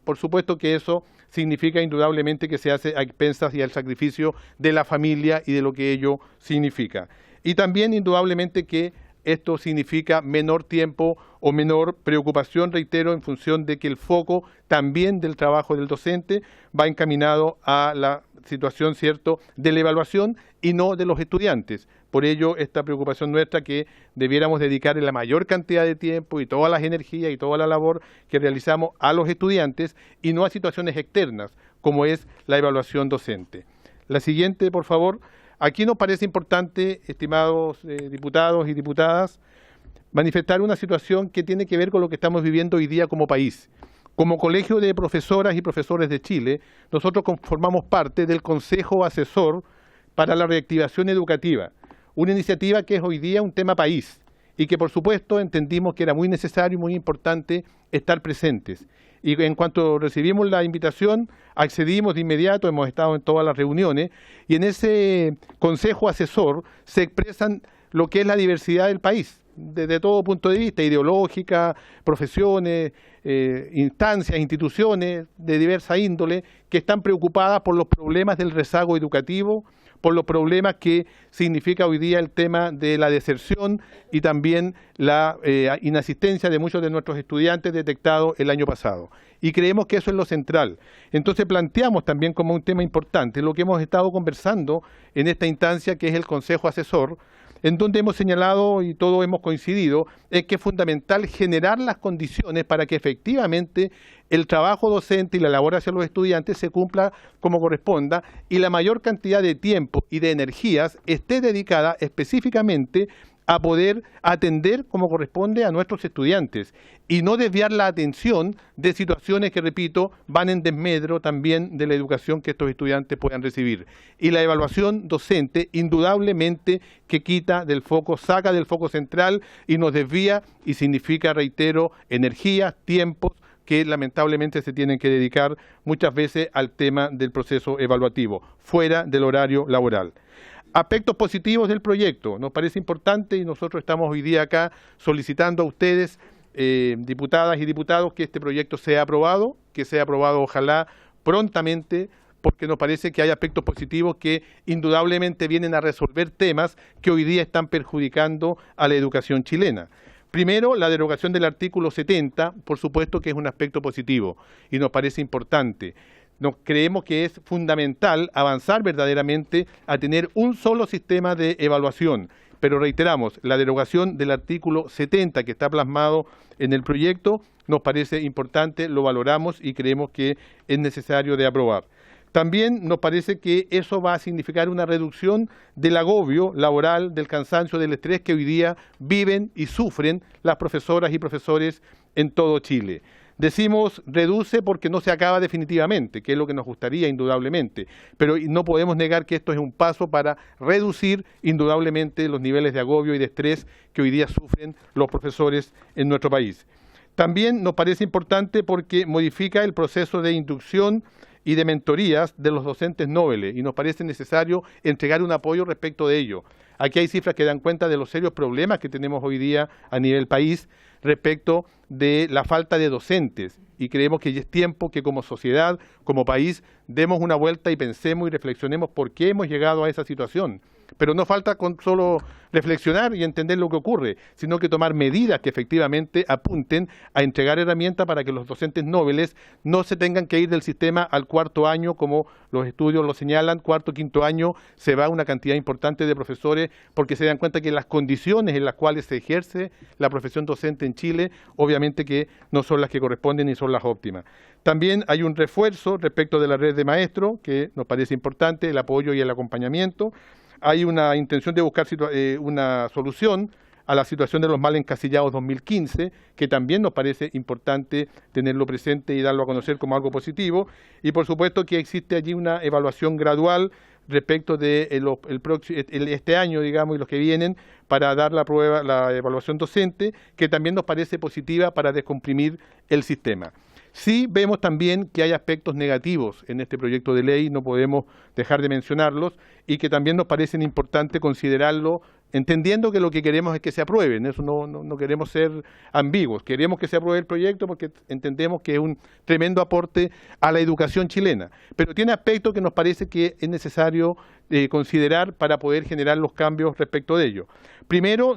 por supuesto que eso significa indudablemente que se hace a expensas y al sacrificio de la familia y de lo que ello significa. Y también indudablemente que esto significa menor tiempo o menor preocupación, reitero, en función de que el foco también del trabajo del docente va encaminado a la situación, ¿cierto?, de la evaluación y no de los estudiantes. Por ello, esta preocupación nuestra que debiéramos dedicar la mayor cantidad de tiempo y todas las energías y toda la labor que realizamos a los estudiantes y no a situaciones externas, como es la evaluación docente. La siguiente, por favor. Aquí nos parece importante, estimados diputados y diputadas, manifestar una situación que tiene que ver con lo que estamos viviendo hoy día como país. Como Colegio de Profesoras y Profesores de Chile, nosotros formamos parte del Consejo Asesor para la Reactivación Educativa, una iniciativa que es hoy día un tema país y que por supuesto entendimos que era muy necesario y muy importante estar presentes. Y en cuanto recibimos la invitación, accedimos de inmediato, hemos estado en todas las reuniones, y en ese consejo asesor se expresan lo que es la diversidad del país, desde todo punto de vista, ideológica, profesiones, instancias, instituciones de diversa índole, que están preocupadas por los problemas del rezago educativo, por los problemas que significa hoy día el tema de la deserción y también la inasistencia de muchos de nuestros estudiantes detectados el año pasado. Y creemos que eso es lo central. Entonces planteamos también como un tema importante lo que hemos estado conversando en esta instancia, que es el Consejo Asesor, en donde hemos señalado y todos hemos coincidido es que es fundamental generar las condiciones para que efectivamente el trabajo docente y la labor hacia los estudiantes se cumpla como corresponda y la mayor cantidad de tiempo y de energías esté dedicada específicamente a poder atender como corresponde a nuestros estudiantes y no desviar la atención de situaciones que, repito, van en desmedro también de la educación que estos estudiantes puedan recibir. Y la evaluación docente indudablemente que quita del foco, saca del foco central y nos desvía y significa, reitero, energía, tiempos que lamentablemente se tienen que dedicar muchas veces al tema del proceso evaluativo, fuera del horario laboral. Aspectos positivos del proyecto, nos parece importante y nosotros estamos hoy día acá solicitando a ustedes, diputadas y diputados, que este proyecto sea aprobado ojalá prontamente, porque nos parece que hay aspectos positivos que indudablemente vienen a resolver temas que hoy día están perjudicando a la educación chilena. Primero, la derogación del artículo 70, por supuesto que es un aspecto positivo y nos parece importante. Nos creemos que es fundamental avanzar verdaderamente a tener un solo sistema de evaluación, pero reiteramos, la derogación del artículo 70 que está plasmado en el proyecto nos parece importante, lo valoramos y creemos que es necesario de aprobar. También nos parece que eso va a significar una reducción del agobio laboral, del cansancio, del estrés que hoy día viven y sufren las profesoras y profesores en todo Chile. Decimos reduce porque no se acaba definitivamente, que es lo que nos gustaría indudablemente, pero no podemos negar que esto es un paso para reducir indudablemente los niveles de agobio y de estrés que hoy día sufren los profesores en nuestro país. También nos parece importante porque modifica el proceso de inducción y de mentorías de los docentes nobles y nos parece necesario entregar un apoyo respecto de ello. Aquí hay cifras que dan cuenta de los serios problemas que tenemos hoy día a nivel país respecto de la falta de docentes y creemos que ya es tiempo que como sociedad, como país, demos una vuelta y pensemos y reflexionemos por qué hemos llegado a esa situación. Pero no falta con solo reflexionar y entender lo que ocurre, sino que tomar medidas que efectivamente apunten a entregar herramientas para que los docentes nobles no se tengan que ir del sistema al cuarto año, como los estudios lo señalan, cuarto, quinto año, se va una cantidad importante de profesores porque se dan cuenta que las condiciones en las cuales se ejerce la profesión docente en Chile, obviamente que no son las que corresponden ni son las óptimas. También hay un refuerzo respecto de la red de maestros, que nos parece importante, el apoyo y el acompañamiento. Hay una intención de buscar una solución a la situación de los mal encasillados 2015, que también nos parece importante tenerlo presente y darlo a conocer como algo positivo. Y por supuesto que existe allí una evaluación gradual respecto de este año, digamos, y los que vienen, para dar la evaluación docente, que también nos parece positiva para descomprimir el sistema. Sí vemos también que hay aspectos negativos en este proyecto de ley, no podemos dejar de mencionarlos, y que también nos parecen importante considerarlo entendiendo que lo que queremos es que se aprueben, eso no queremos ser ambiguos, queremos que se apruebe el proyecto porque entendemos que es un tremendo aporte a la educación chilena, pero tiene aspectos que nos parece que es necesario considerar para poder generar los cambios respecto de ello. Primero,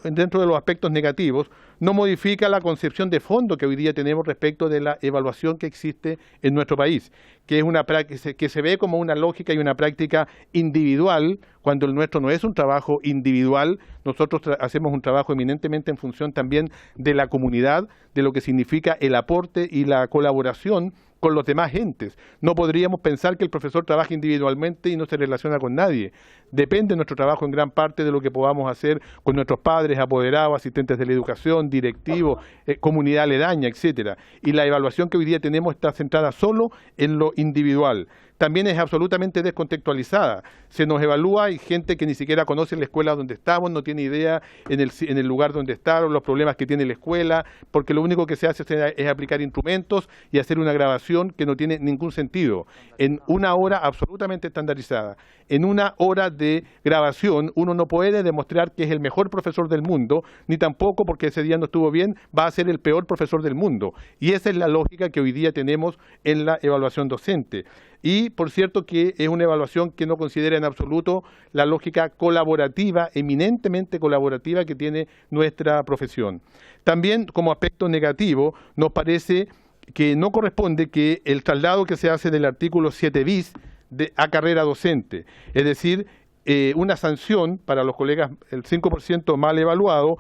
dentro de los aspectos negativos, no modifica la concepción de fondo que hoy día tenemos respecto de la evaluación que existe en nuestro país, que es una que se ve como una lógica y una práctica individual, cuando el nuestro no es un trabajo individual. Nosotros hacemos un trabajo eminentemente en función también de la comunidad, de lo que significa el aporte y la colaboración con los demás entes. No podríamos pensar que el profesor trabaja individualmente y no se relaciona con nadie. Depende nuestro trabajo en gran parte de lo que podamos hacer con nuestros padres, apoderados, asistentes de la educación, directivos, comunidad aledaña, etcétera. Y la evaluación que hoy día tenemos está centrada solo en lo individual. También es absolutamente descontextualizada. Se nos evalúa y gente que ni siquiera conoce la escuela donde estamos, no tiene idea en el lugar donde está, o los problemas que tiene la escuela, porque lo único que se hace es aplicar instrumentos y hacer una grabación que no tiene ningún sentido. En una hora absolutamente estandarizada, en una hora de grabación, uno no puede demostrar que es el mejor profesor del mundo, ni tampoco porque ese día no estuvo bien, va a ser el peor profesor del mundo. Y esa es la lógica que hoy día tenemos en la evaluación docente. Y, por cierto, que es una evaluación que no considera en absoluto la lógica colaborativa, eminentemente colaborativa que tiene nuestra profesión. También, como aspecto negativo, nos parece que no corresponde que el traslado que se hace del artículo 7 bis a carrera docente, es decir, una sanción para los colegas, el 5% mal evaluado,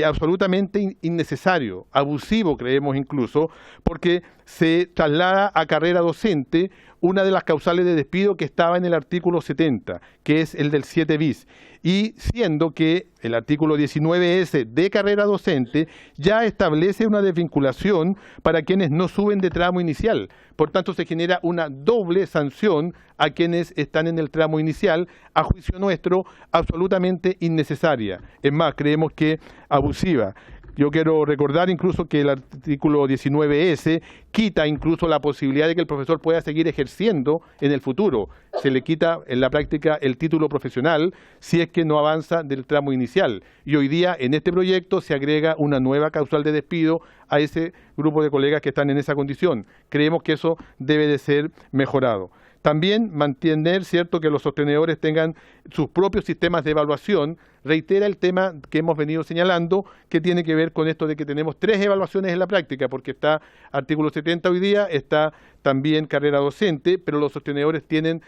absolutamente innecesario, abusivo creemos incluso, porque se traslada a carrera docente una de las causales de despido que estaba en el artículo 70, que es el del 7 bis, y siendo que el artículo 19S de carrera docente ya establece una desvinculación para quienes no suben de tramo inicial. Por tanto, se genera una doble sanción a quienes están en el tramo inicial, a juicio nuestro, absolutamente innecesaria. Es más, creemos que abusiva. Yo quiero recordar incluso que el artículo 19S quita incluso la posibilidad de que el profesor pueda seguir ejerciendo en el futuro. Se le quita en la práctica el título profesional si es que no avanza del tramo inicial. Y hoy día en este proyecto se agrega una nueva causal de despido a ese grupo de colegas que están en esa condición. Creemos que eso debe de ser mejorado. También mantener, cierto, que los sostenedores tengan sus propios sistemas de evaluación. Reitera el tema que hemos venido señalando, que tiene que ver con esto de que tenemos 3 evaluaciones en la práctica, porque está artículo 70 hoy día, está también carrera docente, pero los sostenedores tienen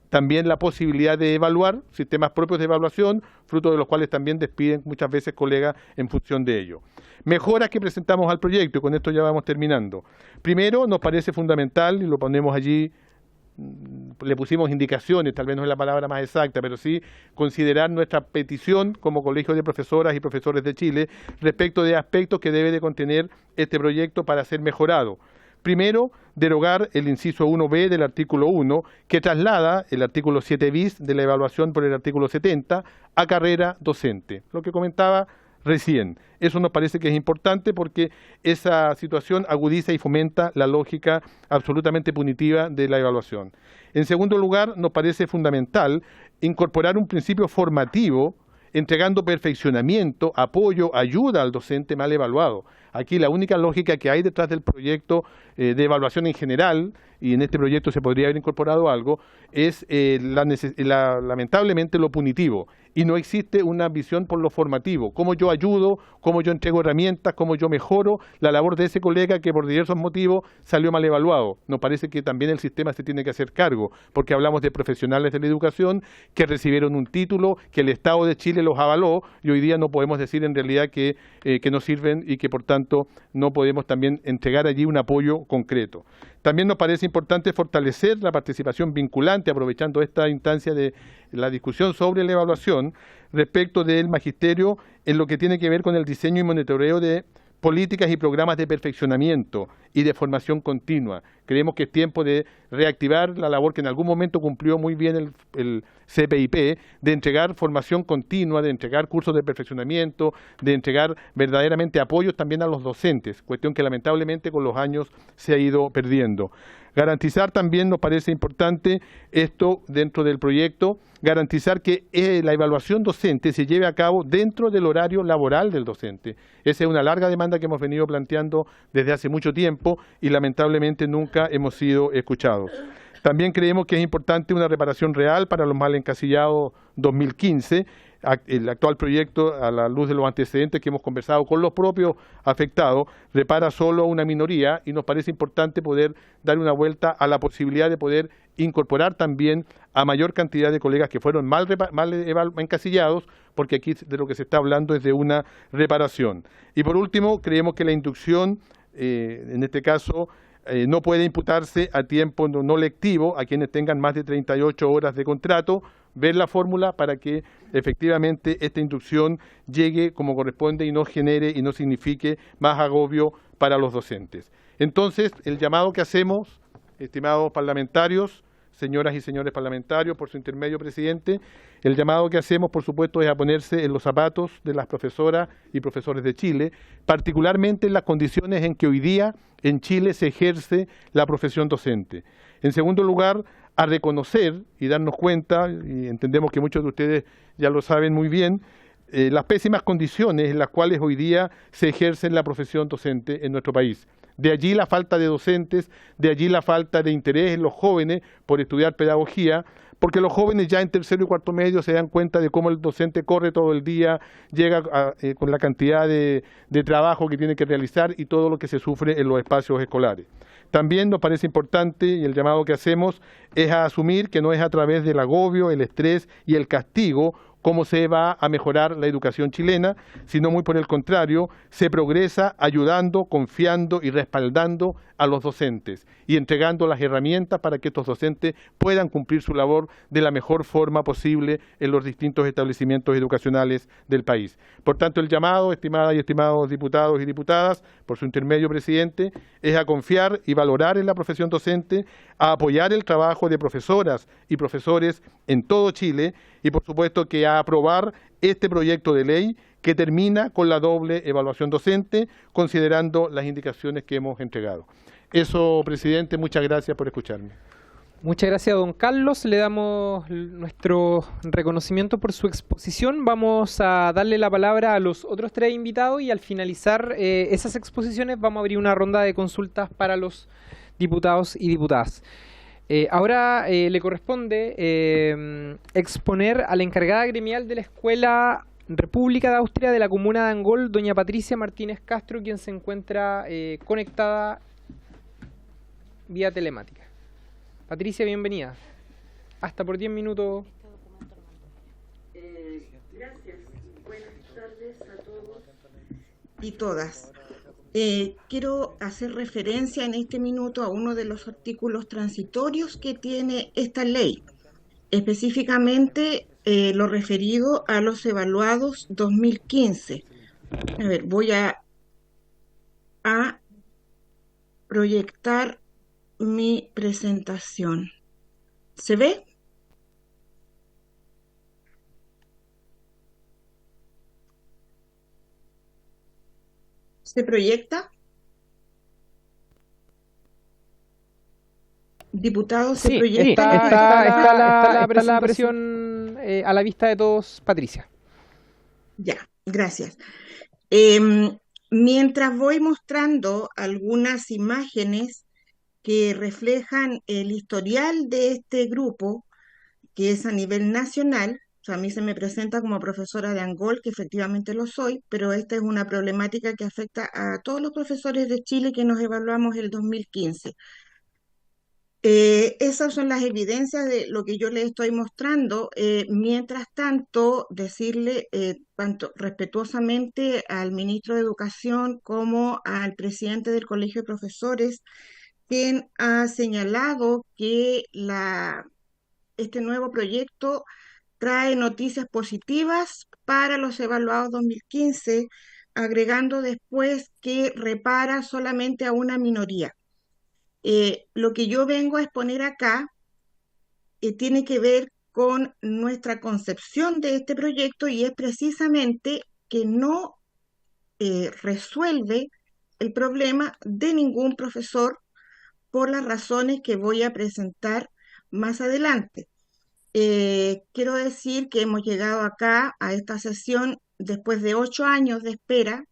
también la posibilidad de evaluar sistemas propios de evaluación, fruto de los cuales también despiden muchas veces colegas en función de ello. Mejoras que presentamos al proyecto, y con esto ya vamos terminando. Primero, nos parece fundamental, y lo ponemos allí, le pusimos indicaciones, tal vez no es la palabra más exacta, pero sí considerar nuestra petición como Colegio de Profesoras y Profesores de Chile respecto de aspectos que debe de contener este proyecto para ser mejorado. Primero, derogar el inciso 1b del artículo 1, que traslada el artículo 7 bis de la evaluación por el artículo 70 a carrera docente. Lo que comentaba recién. Eso nos parece que es importante porque esa situación agudiza y fomenta la lógica absolutamente punitiva de la evaluación. En segundo lugar, nos parece fundamental incorporar un principio formativo entregando perfeccionamiento, apoyo, ayuda al docente mal evaluado. Aquí la única lógica que hay detrás del proyecto de evaluación en general, y en este proyecto se podría haber incorporado algo, es lamentablemente lo punitivo. Y no existe una visión por lo formativo, cómo yo ayudo, cómo yo entrego herramientas, cómo yo mejoro la labor de ese colega que por diversos motivos salió mal evaluado. Nos parece que también el sistema se tiene que hacer cargo, porque hablamos de profesionales de la educación que recibieron un título, que el Estado de Chile los avaló, y hoy día no podemos decir en realidad que no sirven y que por tanto no podemos también entregar allí un apoyo concreto. También nos parece importante fortalecer la participación vinculante, aprovechando esta instancia de la discusión sobre la evaluación, respecto del magisterio en lo que tiene que ver con el diseño y monitoreo de políticas y programas de perfeccionamiento y de formación continua. Creemos que es tiempo de reactivar la labor que en algún momento cumplió muy bien el CPIP, de entregar formación continua, de entregar cursos de perfeccionamiento, de entregar verdaderamente apoyos también a los docentes, cuestión que lamentablemente con los años se ha ido perdiendo. Garantizar también nos parece importante esto dentro del proyecto, garantizar que la evaluación docente se lleve a cabo dentro del horario laboral del docente. Esa es una larga demanda que hemos venido planteando desde hace mucho tiempo y lamentablemente nunca hemos sido escuchados. También creemos que es importante una reparación real para los mal encasillados 2015. El actual proyecto, a la luz de los antecedentes que hemos conversado con los propios afectados, repara solo a una minoría y nos parece importante poder dar una vuelta a la posibilidad de poder incorporar también a mayor cantidad de colegas que fueron mal encasillados, porque aquí de lo que se está hablando es de una reparación. Y por último, creemos que la inducción, en este caso, no puede imputarse a tiempo no lectivo a quienes tengan más de 38 horas de contrato, ver la fórmula para que efectivamente esta inducción llegue como corresponde y no genere y no signifique más agobio para los docentes. Entonces, el llamado que hacemos, estimados parlamentarios, señoras y señores parlamentarios, por su intermedio, presidente, el llamado que hacemos, por supuesto, es a ponerse en los zapatos de las profesoras y profesores de Chile, particularmente en las condiciones en que hoy día en Chile se ejerce la profesión docente. En segundo lugar, a reconocer y darnos cuenta, y entendemos que muchos de ustedes ya lo saben muy bien, las pésimas condiciones en las cuales hoy día se ejerce la profesión docente en nuestro país. De allí la falta de docentes, de allí la falta de interés en los jóvenes por estudiar pedagogía, porque los jóvenes ya en tercero y cuarto medio se dan cuenta de cómo el docente corre todo el día, llega con la cantidad de trabajo que tiene que realizar y todo lo que se sufre en los espacios escolares. También nos parece importante, y el llamado que hacemos, es a asumir que no es a través del agobio, el estrés y el castigo cómo se va a mejorar la educación chilena, sino muy por el contrario, se progresa ayudando, confiando y respaldando a los docentes y entregando las herramientas para que estos docentes puedan cumplir su labor de la mejor forma posible en los distintos establecimientos educacionales del país. Por tanto, el llamado, estimadas y estimados diputados y diputadas, por su intermedio, presidente, es a confiar y valorar en la profesión docente, a apoyar el trabajo de profesoras y profesores en todo Chile y, por supuesto, que a aprobar este proyecto de ley que termina con la doble evaluación docente, considerando las indicaciones que hemos entregado. Eso, presidente, muchas gracias por escucharme. Muchas gracias, don Carlos. Le damos nuestro reconocimiento por su exposición. Vamos a darle la palabra a los otros tres invitados y al finalizar esas exposiciones vamos a abrir una ronda de consultas para los diputados y diputadas. Ahora le corresponde exponer a la encargada gremial de la Escuela República de Austria de la comuna de Angol, doña Patricia Martínez Castro, quien se encuentra conectada vía telemática. Patricia, bienvenida. Hasta por 10 minutos. Gracias. Buenas tardes a todos y todas. Quiero hacer referencia en este minuto a uno de los artículos transitorios que tiene esta ley, específicamente lo referido a los evaluados 2015. A ver, voy a proyectar mi presentación. ¿Se ve? ¿Se proyecta? Diputado, ¿se proyecta? Está la presión a la vista de todos, Patricia. Ya, gracias. Mientras voy mostrando algunas imágenes que reflejan el historial de este grupo, que es a nivel nacional. O sea, a mí se me presenta como profesora de Angol, que efectivamente lo soy, pero esta es una problemática que afecta a todos los profesores de Chile que nos evaluamos el 2015. Esas son las evidencias de lo que yo les estoy mostrando. Mientras tanto, decirle tanto respetuosamente al ministro de Educación como al presidente del Colegio de Profesores, quien ha señalado que este nuevo proyecto trae noticias positivas para los evaluados 2015, agregando después que repara solamente a una minoría. Lo que yo vengo a exponer acá tiene que ver con nuestra concepción de este proyecto y es precisamente que no resuelve el problema de ningún profesor por las razones que voy a presentar más adelante. Quiero decir que hemos llegado acá a esta sesión después de 8 años de espera,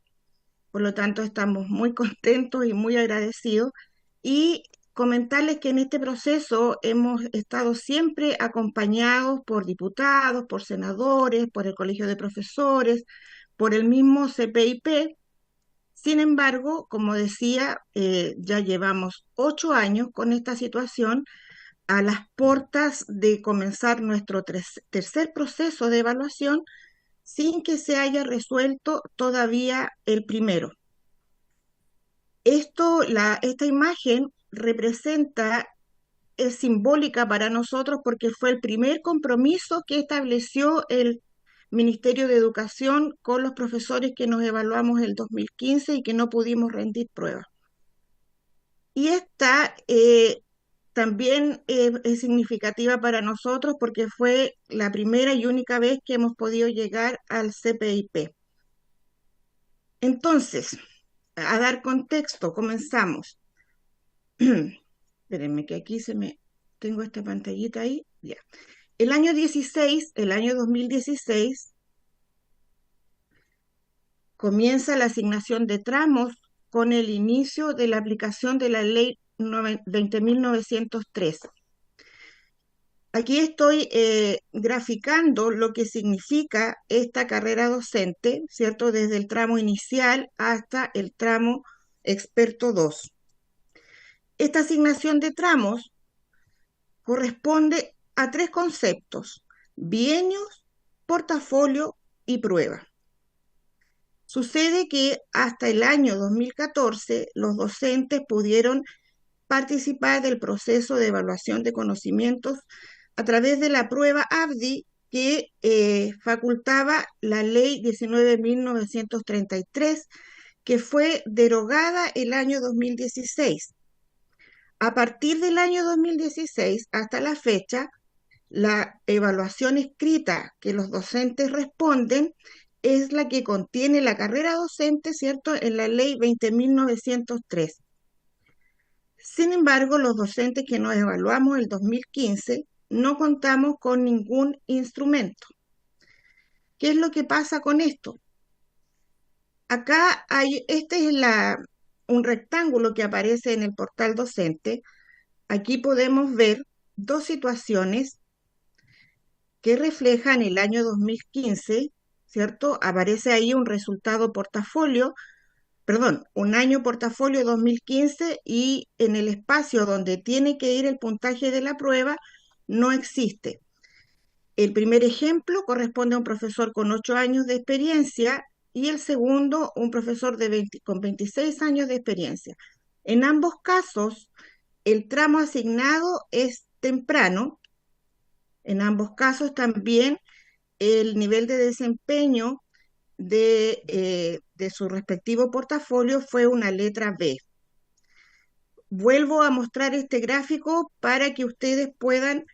por lo tanto estamos muy contentos y muy agradecidos, y comentarles que en este proceso hemos estado siempre acompañados por diputados, por senadores, por el Colegio de Profesores, por el mismo CPIP. Sin embargo, como decía, ya llevamos 8 años con esta situación, a las puertas de comenzar nuestro tercer proceso de evaluación sin que se haya resuelto todavía el primero. Esta imagen representa, es simbólica para nosotros porque fue el primer compromiso que estableció el Ministerio de Educación con los profesores que nos evaluamos el 2015 y que no pudimos rendir pruebas. Y esta también es significativa para nosotros porque fue la primera y única vez que hemos podido llegar al CPIP. Entonces, a dar contexto, comenzamos. Espérenme que aquí tengo esta pantallita ahí. Ya. El año 2016, comienza la asignación de tramos con el inicio de la aplicación de la ley 20.903. Aquí estoy graficando lo que significa esta carrera docente, ¿cierto? Desde el tramo inicial hasta el tramo experto 2. Esta asignación de tramos corresponde a 3 conceptos: bienios, portafolio y prueba. Sucede que hasta el año 2014 los docentes pudieron participar del proceso de evaluación de conocimientos a través de la prueba ABDI que facultaba la ley 19.933, que fue derogada el año 2016. A partir del año 2016 hasta la fecha, la evaluación escrita que los docentes responden es la que contiene la carrera docente, ¿cierto?, en la ley 20.903. Sin embargo, los docentes que nos evaluamos el 2015 no contamos con ningún instrumento. ¿Qué es lo que pasa con esto? Acá este es un rectángulo que aparece en el portal docente. Aquí podemos ver 2 situaciones que reflejan el año 2015, ¿cierto? Aparece ahí un resultado portafolio, un año portafolio 2015, y en el espacio donde tiene que ir el puntaje de la prueba no existe. El primer ejemplo corresponde a un profesor con 8 años de experiencia y el segundo un profesor con 26 años de experiencia. En ambos casos, el tramo asignado es temprano. En ambos casos también el nivel de desempeño de su respectivo portafolio fue una letra B. Vuelvo a mostrar este gráfico para que ustedes puedan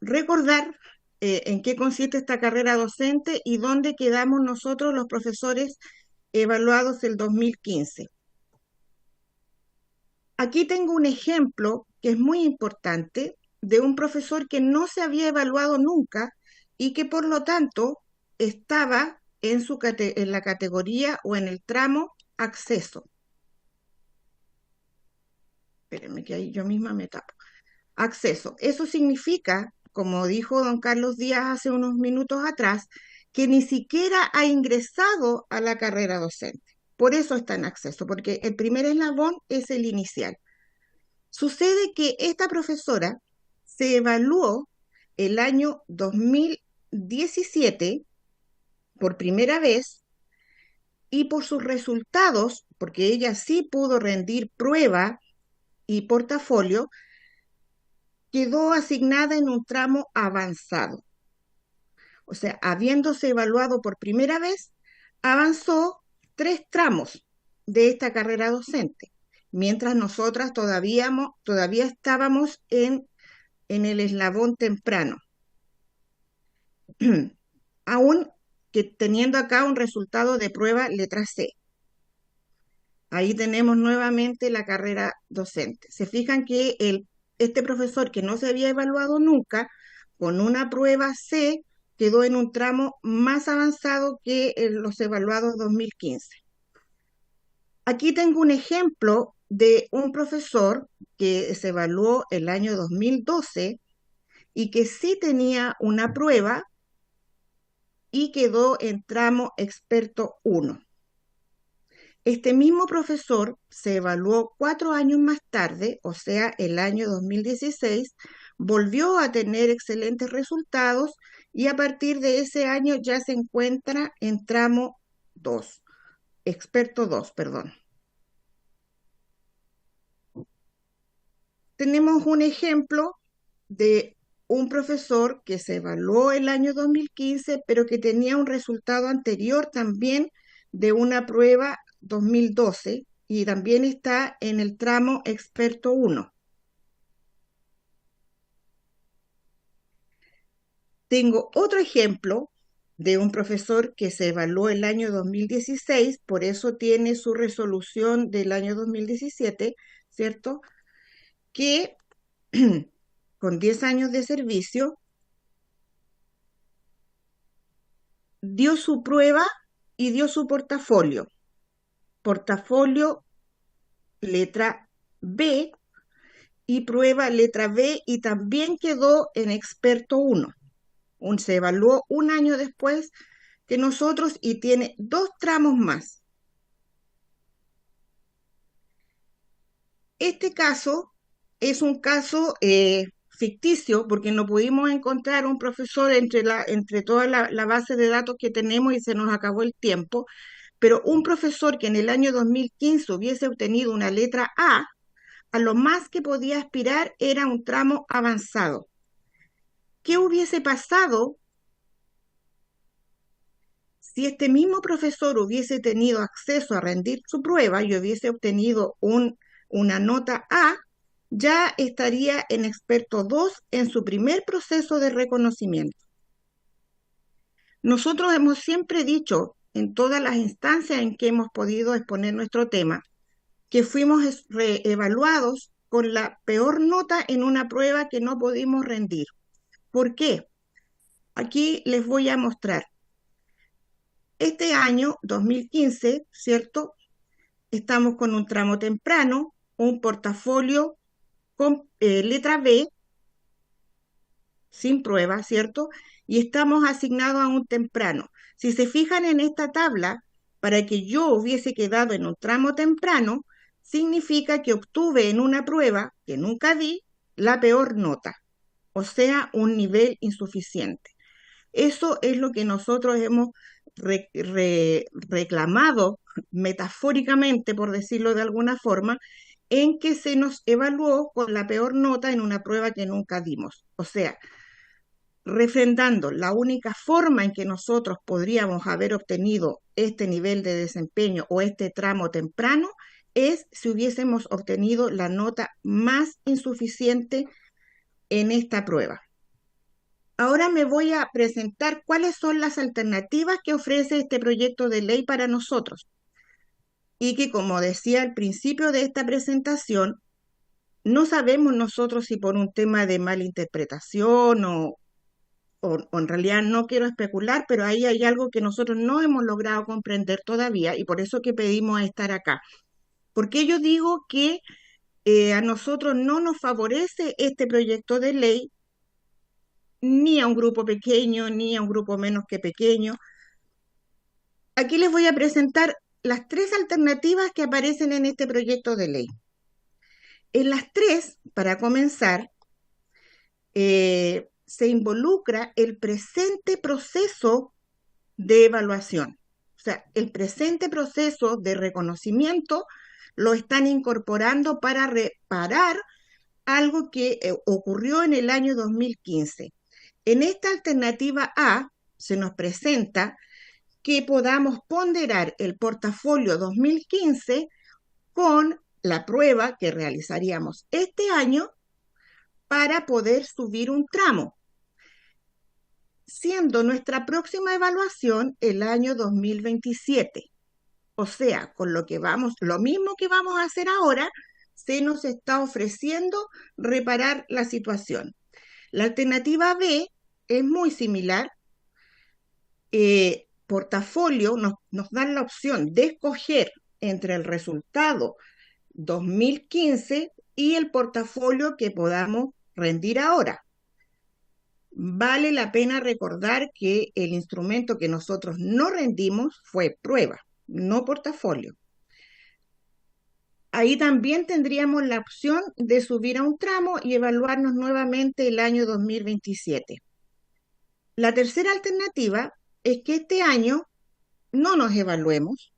recordar en qué consiste esta carrera docente y dónde quedamos nosotros los profesores evaluados el 2015. Aquí tengo un ejemplo que es muy importante de un profesor que no se había evaluado nunca y que por lo tanto estaba en la categoría o en el tramo acceso. Espérenme que ahí yo misma me tapo. Acceso. Eso significa, como dijo don Carlos Díaz hace unos minutos atrás, que ni siquiera ha ingresado a la carrera docente. Por eso está en acceso, porque el primer eslabón es el inicial. Sucede que esta profesora se evaluó el año 2017 por primera vez y por sus resultados, porque ella sí pudo rendir prueba y portafolio, quedó asignada en un tramo avanzado. O sea, habiéndose evaluado por primera vez, avanzó 3 tramos de esta carrera docente, mientras nosotras todavía estábamos en el eslabón temprano. Aún que teniendo acá un resultado de prueba letra C. Ahí tenemos nuevamente la carrera docente. Se fijan que este profesor que no se había evaluado nunca, con una prueba C, quedó en un tramo más avanzado que los evaluados 2015. Aquí tengo un ejemplo de un profesor que se evaluó el año 2012 y que sí tenía una prueba y quedó en tramo experto 1. Este mismo profesor se evaluó 4 años más tarde, o sea, el año 2016, volvió a tener excelentes resultados y a partir de ese año ya se encuentra en tramo 2, experto 2, perdón. Tenemos un ejemplo de un profesor que se evaluó el año 2015, pero que tenía un resultado anterior también de una prueba 2012 y también está en el tramo experto 1. Tengo otro ejemplo de un profesor que se evaluó el año 2016, por eso tiene su resolución del año 2017, ¿cierto? Que con 10 años de servicio dio su prueba y dio su portafolio. Portafolio letra B y prueba letra B y también quedó en experto 1. Se evaluó un año después que nosotros y tiene 2 tramos más. Este caso es un caso ficticio porque no pudimos encontrar un profesor entre toda la base de datos que tenemos y se nos acabó el tiempo, pero un profesor que en el año 2015 hubiese obtenido una letra a lo más que podía aspirar era un tramo avanzado. ¿Qué hubiese pasado si este mismo profesor hubiese tenido acceso a rendir su prueba y hubiese obtenido una nota A? Ya estaría en experto 2 en su primer proceso de reconocimiento. Nosotros hemos siempre dicho en todas las instancias en que hemos podido exponer nuestro tema que fuimos evaluados con la peor nota en una prueba que no pudimos rendir. ¿Por qué? Aquí les voy a mostrar. Este año, 2015, ¿cierto? Estamos con un tramo temprano, un portafolio con letra B, sin prueba, ¿cierto? Y estamos asignados a un temprano. Si se fijan en esta tabla, para que yo hubiese quedado en un tramo temprano, significa que obtuve en una prueba que nunca di la peor nota, o sea, un nivel insuficiente. Eso es lo que nosotros hemos reclamado metafóricamente, por decirlo de alguna forma, en que se nos evaluó con la peor nota en una prueba que nunca dimos. O sea, refrendando, la única forma en que nosotros podríamos haber obtenido este nivel de desempeño o este tramo temprano es si hubiésemos obtenido la nota más insuficiente en esta prueba. Ahora me voy a presentar cuáles son las alternativas que ofrece este proyecto de ley para nosotros. Y que, como decía al principio de esta presentación, no sabemos nosotros si por un tema de malinterpretación o en realidad no quiero especular, pero ahí hay algo que nosotros no hemos logrado comprender todavía y por eso que pedimos estar acá. Porque yo digo que a nosotros no nos favorece este proyecto de ley ni a un grupo pequeño, ni a un grupo menos que pequeño. Aquí les voy a presentar las 3 alternativas que aparecen en este proyecto de ley. En las 3, para comenzar, se involucra el presente proceso de evaluación. O sea, el presente proceso de reconocimiento lo están incorporando para reparar algo que ocurrió en el año 2015. En esta alternativa A se nos presenta que podamos ponderar el portafolio 2015 con la prueba que realizaríamos este año para poder subir un tramo, siendo nuestra próxima evaluación el año 2027. O sea, con lo mismo que vamos a hacer ahora, se nos está ofreciendo reparar la situación. La alternativa B es muy similar. Portafolio nos dan la opción de escoger entre el resultado 2015 y el portafolio que podamos rendir ahora. Vale la pena recordar que el instrumento que nosotros no rendimos fue prueba, no portafolio. Ahí también tendríamos la opción de subir a un tramo y evaluarnos nuevamente el año 2027. La tercera alternativa es que este año no nos evaluemos,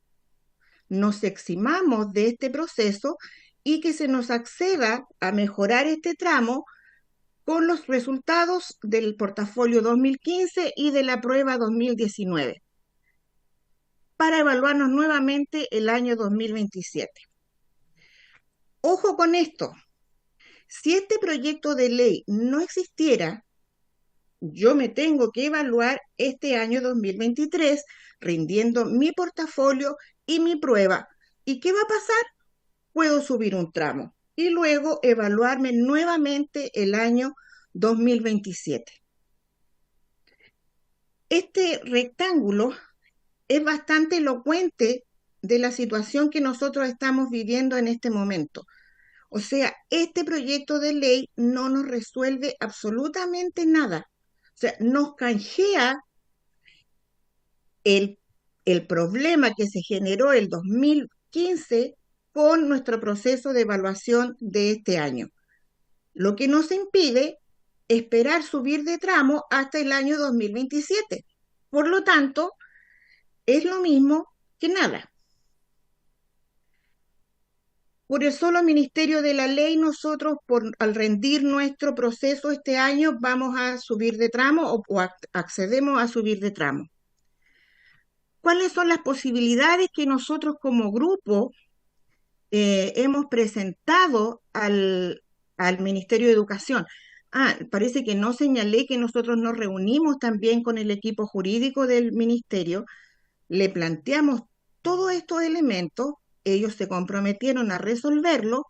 nos eximamos de este proceso y que se nos acceda a mejorar este tramo con los resultados del portafolio 2015 y de la prueba 2019, para evaluarnos nuevamente el año 2027. Ojo con esto, si este proyecto de ley no existiera, yo me tengo que evaluar este año 2023 rindiendo mi portafolio y mi prueba. ¿Y qué va a pasar? Puedo subir un tramo y luego evaluarme nuevamente el año 2027. Este rectángulo es bastante elocuente de la situación que nosotros estamos viviendo en este momento. O sea, este proyecto de ley no nos resuelve absolutamente nada. O sea, nos canjea el problema que se generó el 2015 con nuestro proceso de evaluación de este año. Lo que nos impide esperar subir de tramo hasta el año 2027. Por lo tanto, es lo mismo que nada. Por el solo ministerio de la ley, nosotros, al rendir nuestro proceso este año, vamos a subir de tramo o accedemos a subir de tramo. ¿Cuáles son las posibilidades que nosotros como grupo hemos presentado al Ministerio de Educación? Parece que no señalé que nosotros nos reunimos también con el equipo jurídico del ministerio, le planteamos todos estos elementos, ellos se comprometieron a resolverlo.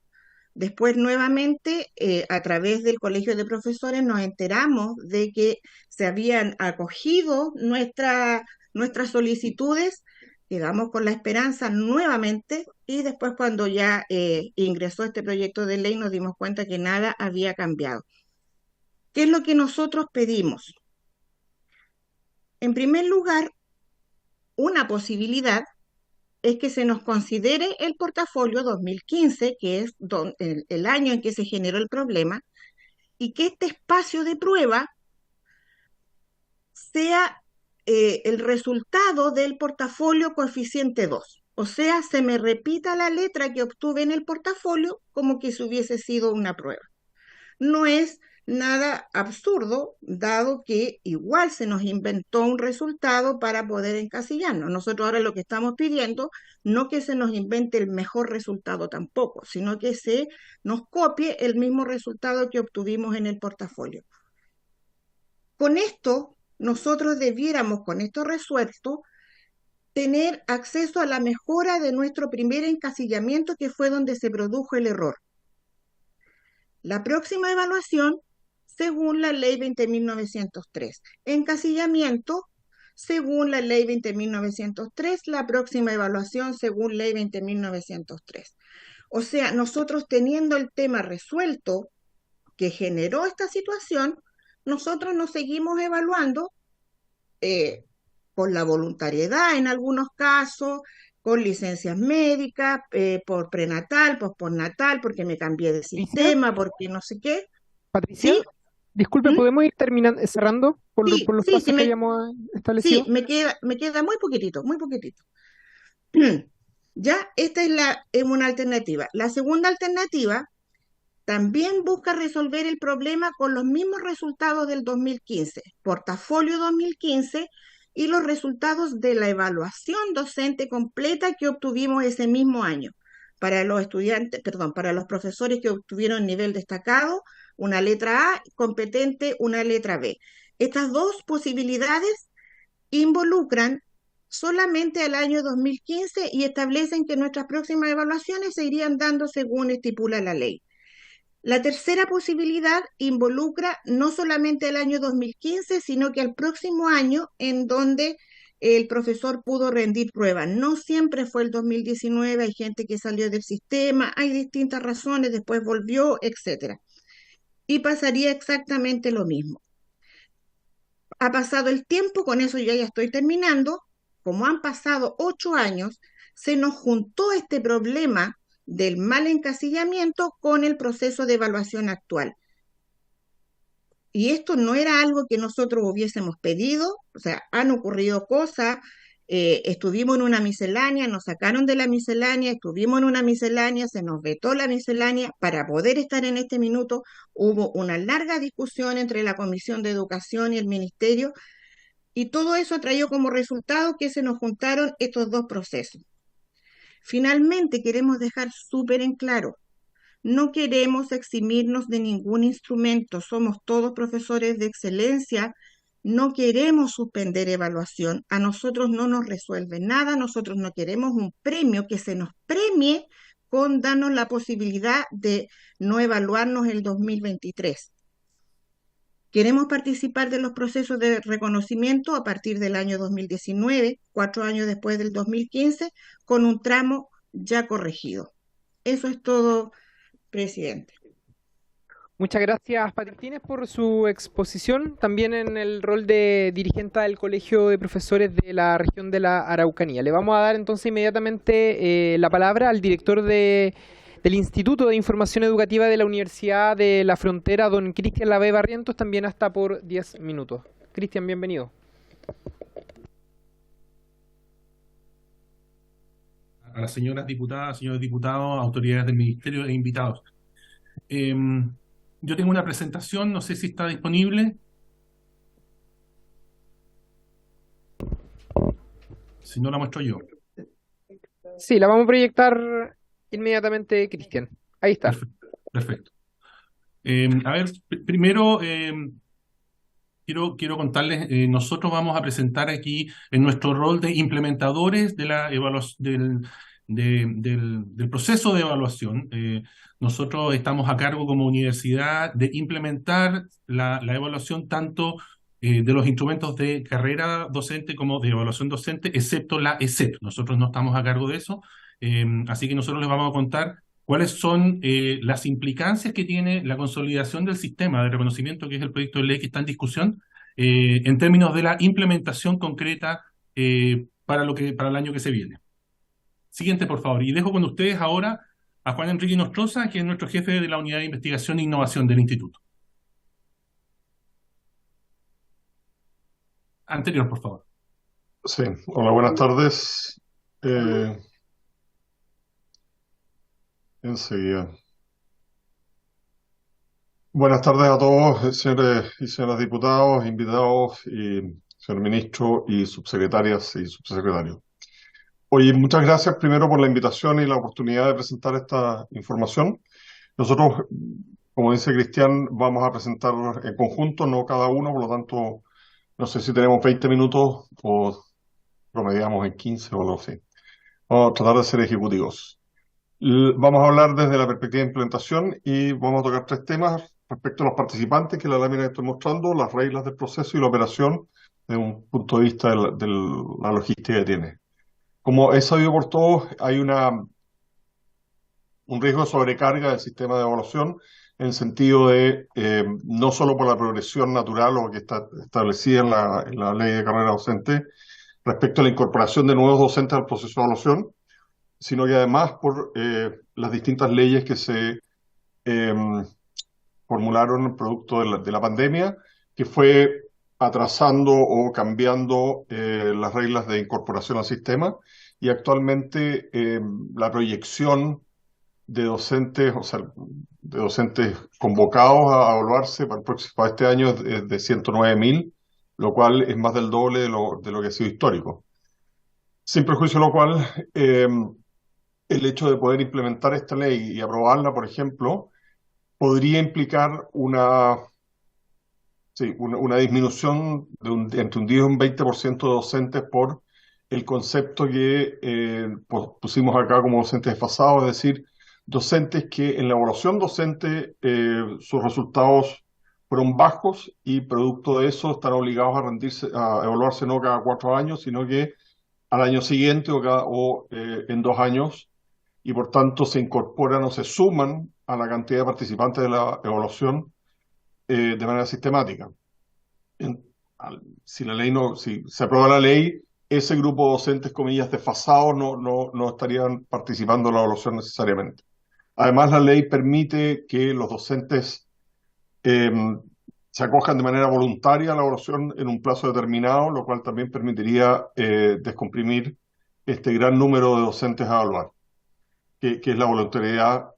Después nuevamente a través del Colegio de Profesores nos enteramos de que se habían acogido nuestras solicitudes, quedamos con la esperanza nuevamente y después cuando ya ingresó este proyecto de ley nos dimos cuenta que nada había cambiado. ¿Qué es lo que nosotros pedimos? En primer lugar, una posibilidad es que se nos considere el portafolio 2015, que es el año en que se generó el problema, y que este espacio de prueba sea el resultado del portafolio coeficiente 2. O sea, se me repita la letra que obtuve en el portafolio como que si hubiese sido una prueba. No es nada absurdo, dado que igual se nos inventó un resultado para poder encasillarnos. Nosotros ahora lo que estamos pidiendo, no que se nos invente el mejor resultado tampoco, sino que se nos copie el mismo resultado que obtuvimos en el portafolio. Con esto, nosotros debiéramos, con esto resuelto, tener acceso a la mejora de nuestro primer encasillamiento, que fue donde se produjo el error. La próxima evaluación, según la ley 20.903. Encasillamiento, según la ley 20.903. La próxima evaluación, según ley 20.903. O sea, nosotros teniendo el tema resuelto que generó esta situación, nosotros nos seguimos evaluando por la voluntariedad en algunos casos, con licencias médicas, por prenatal, por postnatal, porque me cambié de sistema, porque no sé qué. Patricia, ¿Sí? disculpe, ¿podemos ir cerrando por los pasos que habíamos establecido? Sí, me queda muy poquitito, muy poquitito. Ya, esta es una alternativa. La segunda alternativa también busca resolver el problema con los mismos resultados del 2015, portafolio 2015, y los resultados de la evaluación docente completa que obtuvimos ese mismo año. Para los para los profesores que obtuvieron nivel destacado, una letra A, competente, una letra B. Estas dos posibilidades involucran solamente al año 2015 y establecen que nuestras próximas evaluaciones se irían dando según estipula la ley. La tercera posibilidad involucra no solamente el año 2015, sino que al próximo año en donde el profesor pudo rendir pruebas. No siempre fue el 2019, hay gente que salió del sistema, hay distintas razones, después volvió, etc. Y pasaría exactamente lo mismo. Ha pasado el tiempo, con eso yo ya estoy terminando. Como han pasado 8 años, se nos juntó este problema del mal encasillamiento con el proceso de evaluación actual. Y esto no era algo que nosotros hubiésemos pedido, o sea, han ocurrido cosas, estuvimos en una miscelánea, nos sacaron de la miscelánea, estuvimos en una miscelánea, se nos vetó la miscelánea, para poder estar en este minuto hubo una larga discusión entre la Comisión de Educación y el Ministerio, y todo eso ha traído como resultado que se nos juntaron estos dos procesos. Finalmente, queremos dejar súper en claro, no queremos eximirnos de ningún instrumento, somos todos profesores de excelencia, no queremos suspender evaluación, a nosotros no nos resuelve nada, nosotros no queremos un premio que se nos premie con darnos la posibilidad de no evaluarnos el 2023. Queremos participar de los procesos de reconocimiento a partir del año 2019, 4 años después del 2015, con un tramo ya corregido. Eso es todo, presidente. Muchas gracias, Patricines, por su exposición, también en el rol de dirigente del Colegio de Profesores de la región de la Araucanía. Le vamos a dar entonces inmediatamente la palabra al director del Instituto de Información Educativa de la Universidad de la Frontera, don Cristian Lavey Barrientos, también hasta por 10 minutos. Cristian, bienvenido. A las señoras diputadas, señores diputados, autoridades del Ministerio e invitados. Yo tengo una presentación, no sé si está disponible. Si no, la muestro yo. Sí, la vamos a proyectar inmediatamente, Cristian. Ahí está. Perfecto. A ver, primero quiero contarles, nosotros vamos a presentar aquí en nuestro rol de implementadores de la evaluación, del proceso de evaluación. Nosotros estamos a cargo como universidad de implementar la evaluación tanto de los instrumentos de carrera docente como de evaluación docente, excepto la ESEP. Nosotros no estamos a cargo de eso, así que nosotros les vamos a contar cuáles son las implicancias que tiene la consolidación del sistema de reconocimiento, que es el proyecto de ley que está en discusión, en términos de la implementación concreta para el año que se viene. Siguiente, por favor. Y dejo con ustedes ahora a Juan Enrique Nostroza, que es nuestro jefe de la Unidad de Investigación e Innovación del Instituto. Anterior, por favor. Sí, hola, buenas tardes. Enseguida. Buenas tardes a todos, señores y señoras diputados, invitados, y señor ministro y subsecretarias y subsecretarios. Oye, muchas gracias primero por la invitación y la oportunidad de presentar esta información. Nosotros, como dice Cristian, vamos a presentar en conjunto, no cada uno, por lo tanto, no sé si tenemos 20 minutos o promediamos en 15 o algo así. Vamos a tratar de ser ejecutivos. Vamos a hablar desde la perspectiva de implementación y vamos a tocar 3 temas respecto a los participantes, que es la lámina que estoy mostrando, las reglas del proceso y la operación desde un punto de vista de la logística que tiene. Como es sabido por todos, hay un riesgo de sobrecarga del sistema de evaluación en el sentido de no solo por la progresión natural o que está establecida en la ley de carrera docente respecto a la incorporación de nuevos docentes al proceso de evaluación, sino que además por las distintas leyes que se formularon producto de la pandemia, que fue atrasando o cambiando las reglas de incorporación al sistema, y actualmente la proyección de docentes, o sea, de docentes convocados a evaluarse para este año es de 109.000, lo cual es más del doble de lo que ha sido histórico. Sin perjuicio de lo cual, el hecho de poder implementar esta ley y aprobarla, por ejemplo, podría implicar una disminución de entre un 10 y un 20% de docentes por el concepto que pusimos acá como docentes desfasados, es decir, docentes que en la evaluación docente sus resultados fueron bajos y producto de eso están obligados a evaluarse no cada 4 años, sino que al año siguiente o en 2 años, y por tanto se incorporan o se suman a la cantidad de participantes de la evaluación de manera sistemática. Si se aprueba la ley, ese grupo de docentes, comillas, desfasados no estarían participando en la evaluación necesariamente. Además, la ley permite que los docentes se acojan de manera voluntaria a la evaluación en un plazo determinado, lo cual también permitiría descomprimir este gran número de docentes a evaluar, que es la voluntariedad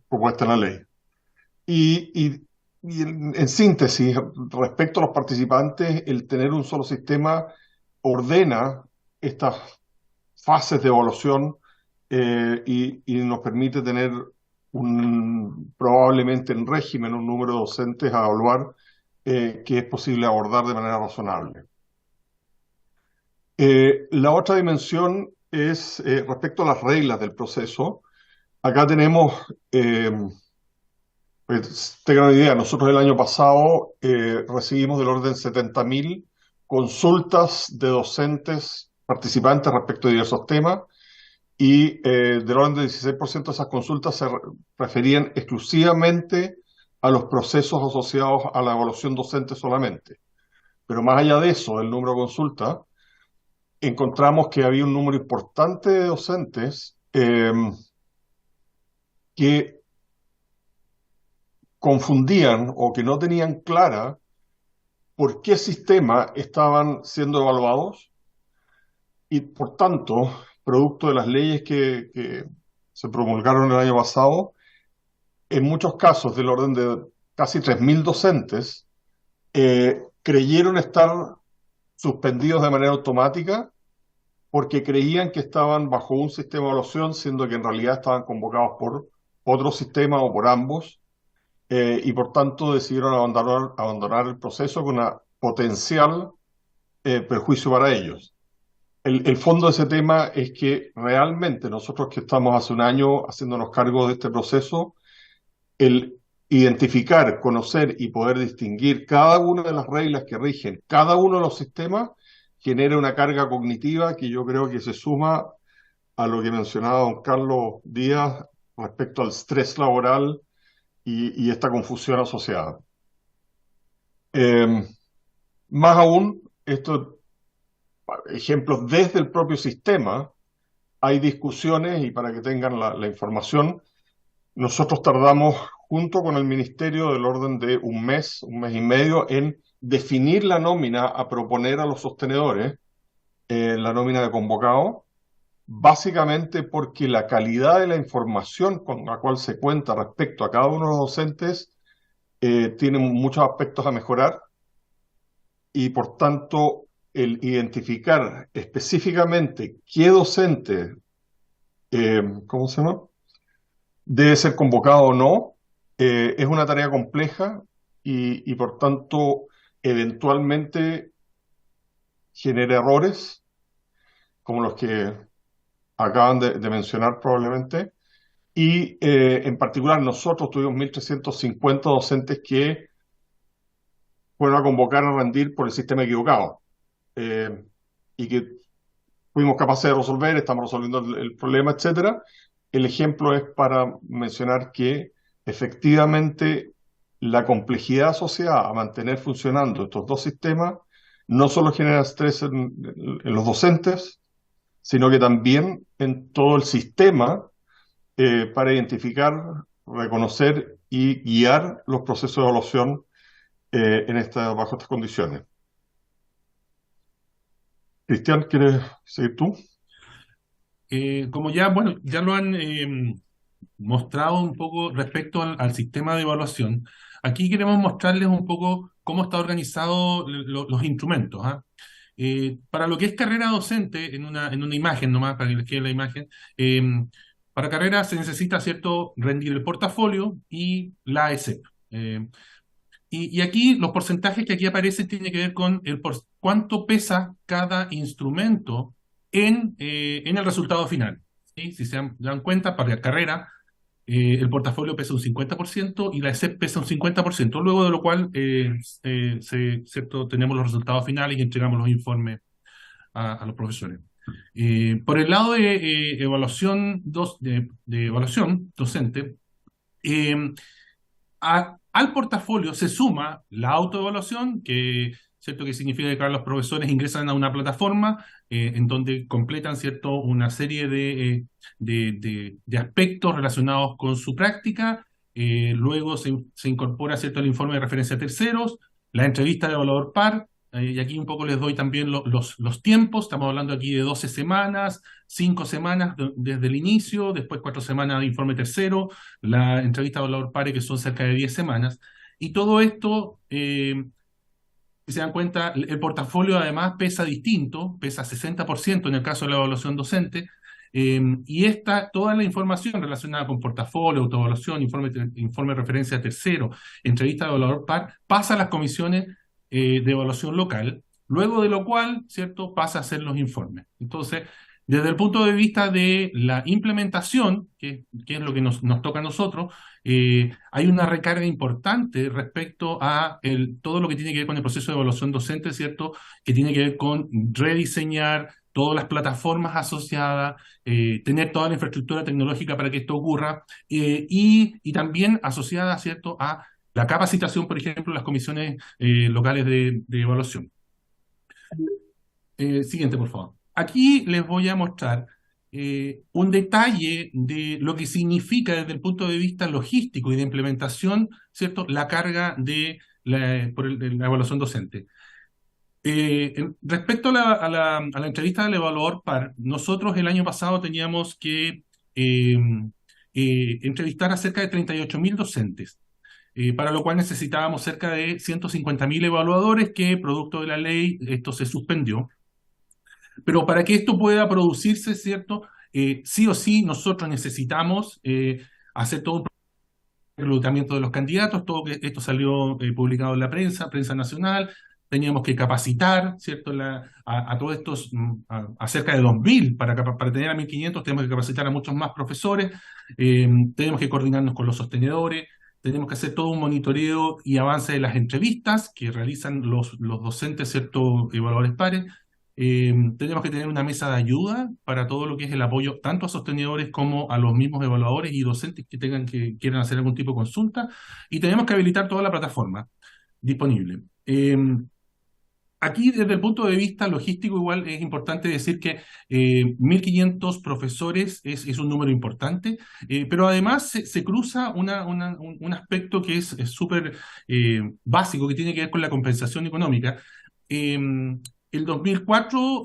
propuesta en la ley. Y en síntesis, respecto a los participantes, el tener un solo sistema ordena estas fases de evaluación y nos permite tener probablemente en régimen un número de docentes a evaluar que es posible abordar de manera razonable. La otra dimensión es respecto a las reglas del proceso. Acá tenemos, tengan una idea, nosotros el año pasado recibimos del orden de 70.000 consultas de docentes participantes respecto de diversos temas, y del orden del 16% de esas consultas se referían exclusivamente a los procesos asociados a la evaluación docente solamente. Pero más allá de eso, del número de consultas, encontramos que había un número importante de docentes que confundían o que no tenían clara por qué sistema estaban siendo evaluados, y por tanto, producto de las leyes que se promulgaron el año pasado, en muchos casos del orden de casi 3.000 docentes creyeron estar suspendidos de manera automática porque creían que estaban bajo un sistema de evaluación, siendo que en realidad estaban convocados por otro sistema o por ambos, y por tanto decidieron abandonar el proceso con una potencial perjuicio para ellos. El fondo de ese tema es que realmente nosotros que estamos hace un año haciéndonos cargo de este proceso, el identificar, conocer y poder distinguir cada una de las reglas que rigen cada uno de los sistemas genera una carga cognitiva que yo creo que se suma a lo que mencionaba don Carlos Díaz respecto al estrés laboral y esta confusión asociada. Más aún, estos ejemplos desde el propio sistema, hay discusiones, y para que tengan la información, nosotros tardamos junto con el Ministerio del orden de un mes y medio, en definir la nómina a proponer a los sostenedores, la nómina de convocado, básicamente porque la calidad de la información con la cual se cuenta respecto a cada uno de los docentes tiene muchos aspectos a mejorar, y por tanto el identificar específicamente qué docente, ¿cómo se llama?, debe ser convocado o no, es una tarea compleja y por tanto eventualmente genera errores como los que acaban de mencionar probablemente, y en particular nosotros tuvimos 1.350 docentes que fueron a convocar a rendir por el sistema equivocado, y que fuimos capaces de resolver, estamos resolviendo el problema, etcétera. El ejemplo es para mencionar que efectivamente la complejidad asociada a mantener funcionando estos dos sistemas no solo genera estrés en los docentes, sino que también en todo el sistema para identificar, reconocer y guiar los procesos de evaluación bajo estas condiciones. Cristian, ¿quieres seguir tú? Como ya lo han mostrado un poco respecto al sistema de evaluación, aquí queremos mostrarles un poco cómo está organizado los instrumentos. Para lo que es carrera docente, en una imagen nomás, para que les quede la imagen, para carrera se necesita, ¿cierto?, rendir el portafolio y la ESEP. Y aquí los porcentajes que aquí aparecen tienen que ver con cuánto pesa cada instrumento en el resultado final. ¿Sí? Si se dan cuenta, para la carrera, el portafolio pesa un 50% y la ESEP pesa un 50%, luego de lo cual ¿cierto? Tenemos los resultados finales y entregamos los informes a los profesores. Por el lado de evaluación docente, al portafolio se suma la autoevaluación, ¿cierto? Que significa que los profesores ingresan a una plataforma en donde completan, ¿cierto? Una serie de aspectos relacionados con su práctica. Luego se incorpora, ¿cierto? El informe de referencia a terceros, la entrevista de evaluador par, y aquí un poco les doy también los tiempos. Estamos hablando aquí de 12 semanas, 5 semanas desde el inicio, después 4 semanas de informe tercero, la entrevista de evaluador par, que son cerca de 10 semanas. Y todo esto, si se dan cuenta, el portafolio además pesa distinto, pesa 60% en el caso de la evaluación docente, y toda la información relacionada con portafolio, autoevaluación, informe de referencia a tercero, entrevista de evaluador par, pasa a las comisiones de evaluación local, luego de lo cual, ¿cierto?, pasa a ser los informes. Entonces, desde el punto de vista de la implementación, que es lo que nos toca a nosotros, hay una recarga importante respecto a todo lo que tiene que ver con el proceso de evaluación docente, ¿cierto?, que tiene que ver con rediseñar todas las plataformas asociadas, tener toda la infraestructura tecnológica para que esto ocurra, y también asociada, ¿cierto?, a la capacitación, por ejemplo, las comisiones locales de evaluación. Siguiente, por favor. Aquí les voy a mostrar un detalle de lo que significa desde el punto de vista logístico y de implementación, ¿cierto?, la carga de la evaluación docente. Respecto a la entrevista del evaluador par, nosotros el año pasado teníamos que entrevistar a cerca de 38.000 docentes. Para lo cual necesitábamos cerca de 150.000 evaluadores, que producto de la ley esto se suspendió. Pero para que esto pueda producirse, ¿cierto?, sí o sí nosotros necesitamos hacer todo un reclutamiento de los candidatos. Esto salió publicado en la prensa nacional. Teníamos que capacitar, ¿cierto?, a todos estos, a cerca de 2.000, para tener a 1.500 tenemos que capacitar a muchos más profesores, tenemos que coordinarnos con los sostenedores, tenemos que hacer todo un monitoreo y avance de las entrevistas que realizan los docentes, ¿cierto?, evaluadores pares. Tenemos que tener una mesa de ayuda para todo lo que es el apoyo tanto a sostenedores como a los mismos evaluadores y docentes que quieran hacer algún tipo de consulta, y tenemos que habilitar toda la plataforma disponible. Aquí, desde el punto de vista logístico, igual es importante decir que 1.500 profesores es un número importante, pero además se cruza un aspecto que es súper básico, que tiene que ver con la compensación económica. El 2004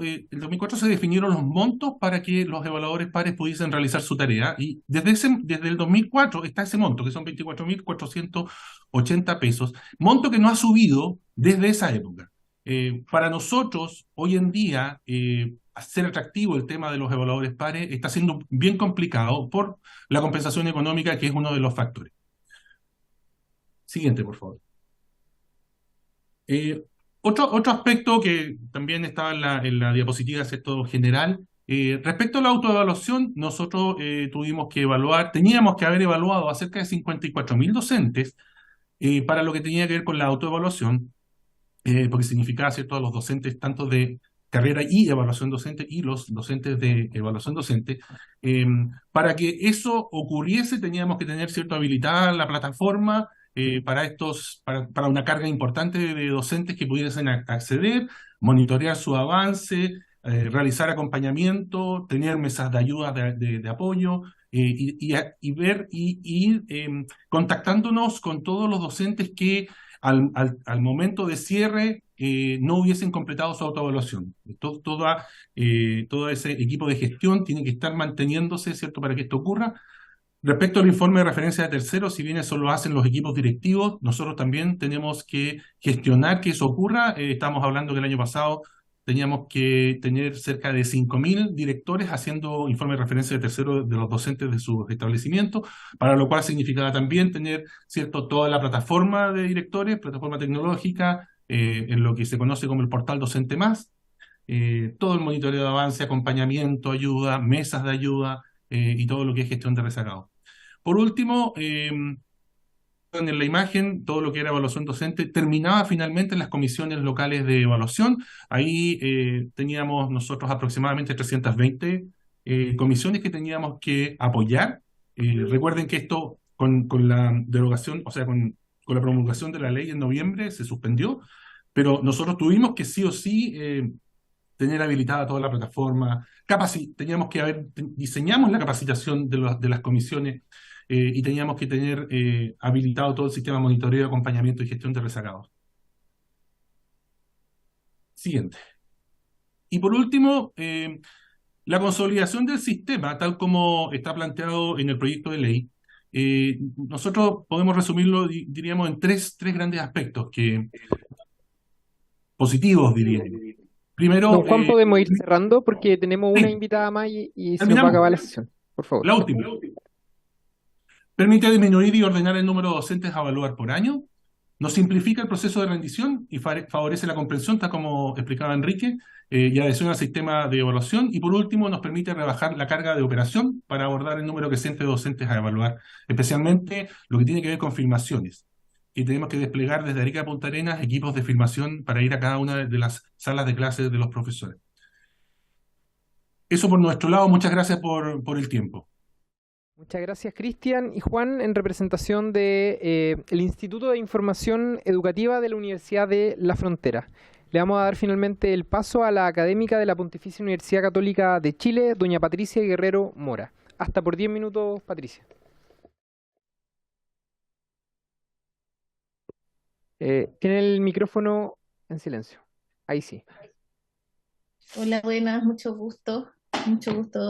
se definieron los montos para que los evaluadores pares pudiesen realizar su tarea, y desde el 2004 está ese monto, que son 24.480 pesos, monto que no ha subido desde esa época. Para nosotros, hoy en día, hacer atractivo el tema de los evaluadores pares está siendo bien complicado por la compensación económica, que es uno de los factores. Siguiente, por favor. Otro aspecto que también estaba en la diapositiva, ¿cierto?, general, respecto a la autoevaluación, nosotros teníamos que haber evaluado a cerca de 54.000 docentes para lo que tenía que ver con la autoevaluación, porque significaba, ¿cierto?, a los docentes tanto de carrera y evaluación docente y los docentes de evaluación docente. Para que eso ocurriese teníamos que tener, ¿cierto?, habilitada la plataforma para una carga importante de docentes que pudiesen acceder, monitorear su avance, realizar acompañamiento, tener mesas de ayuda de apoyo, y ver y ir contactándonos con todos los docentes que al momento de cierre no hubiesen completado su autoevaluación. Todo ese equipo de gestión tiene que estar manteniéndose, ¿cierto?, para que esto ocurra. Respecto al informe de referencia de terceros, si bien eso lo hacen los equipos directivos, nosotros también tenemos que gestionar que eso ocurra. Estamos hablando que el año pasado teníamos que tener cerca de 5.000 directores haciendo informe de referencia de terceros de los docentes de sus establecimientos, para lo cual significaba también tener, ¿cierto?, toda la plataforma de directores, plataforma tecnológica, en lo que se conoce como el portal Docente Más, todo el monitoreo de avance, acompañamiento, ayuda, mesas de ayuda y todo lo que es gestión de rezagados. Por último, en la imagen, todo lo que era evaluación docente terminaba finalmente en las comisiones locales de evaluación. Ahí teníamos nosotros aproximadamente 320 comisiones que teníamos que apoyar. Recuerden que esto con la derogación, o sea, con la promulgación de la ley en noviembre se suspendió, pero nosotros tuvimos que sí o sí tener habilitada toda la plataforma, teníamos que diseñamos la capacitación de las comisiones y teníamos que tener habilitado todo el sistema de monitoreo, acompañamiento y gestión de rezagados. Siguiente. Y por último, la consolidación del sistema, tal como está planteado en el proyecto de ley, nosotros podemos resumirlo, diríamos, en tres grandes aspectos positivos, diría. Primero, Don Juan, podemos ir cerrando porque tenemos una invitada más y se nos va a acabar la sesión. Por favor. La última. Permite disminuir y ordenar el número de docentes a evaluar por año. Nos simplifica el proceso de rendición y favorece la comprensión, tal como explicaba Enrique, y adhesión al sistema de evaluación. Y por último, nos permite rebajar la carga de operación para abordar el número creciente de docentes a evaluar, especialmente lo que tiene que ver con filmaciones. Y tenemos que desplegar desde Arica a Punta Arenas equipos de filmación para ir a cada una de las salas de clases de los profesores. Eso por nuestro lado. Muchas gracias por el tiempo. Muchas gracias, Cristian y Juan, en representación de el Instituto de Información Educativa de la Universidad de La Frontera. Le vamos a dar finalmente el paso a la académica de la Pontificia Universidad Católica de Chile, doña Patricia Guerrero Mora. Hasta por 10 minutos, Patricia. Tiene el micrófono en silencio. Ahí sí. Hola, buenas, mucho gusto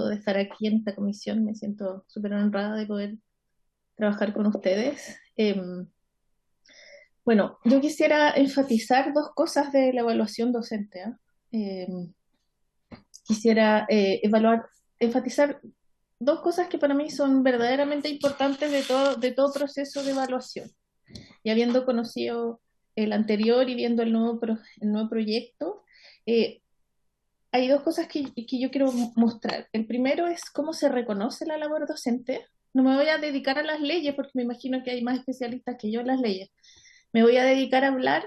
de estar aquí en esta comisión. Me siento súper honrada de poder trabajar con ustedes. Bueno, yo quisiera enfatizar dos cosas de la evaluación docente. Quisiera enfatizar dos cosas que para mí son verdaderamente importantes de todo proceso de evaluación. Y habiendo conocido el anterior y viendo el nuevo proyecto, hay dos cosas que yo quiero mostrar. El primero es cómo se reconoce la labor docente. No me voy a dedicar a las leyes porque me imagino que hay más especialistas que yo en las leyes. Me voy a dedicar a hablar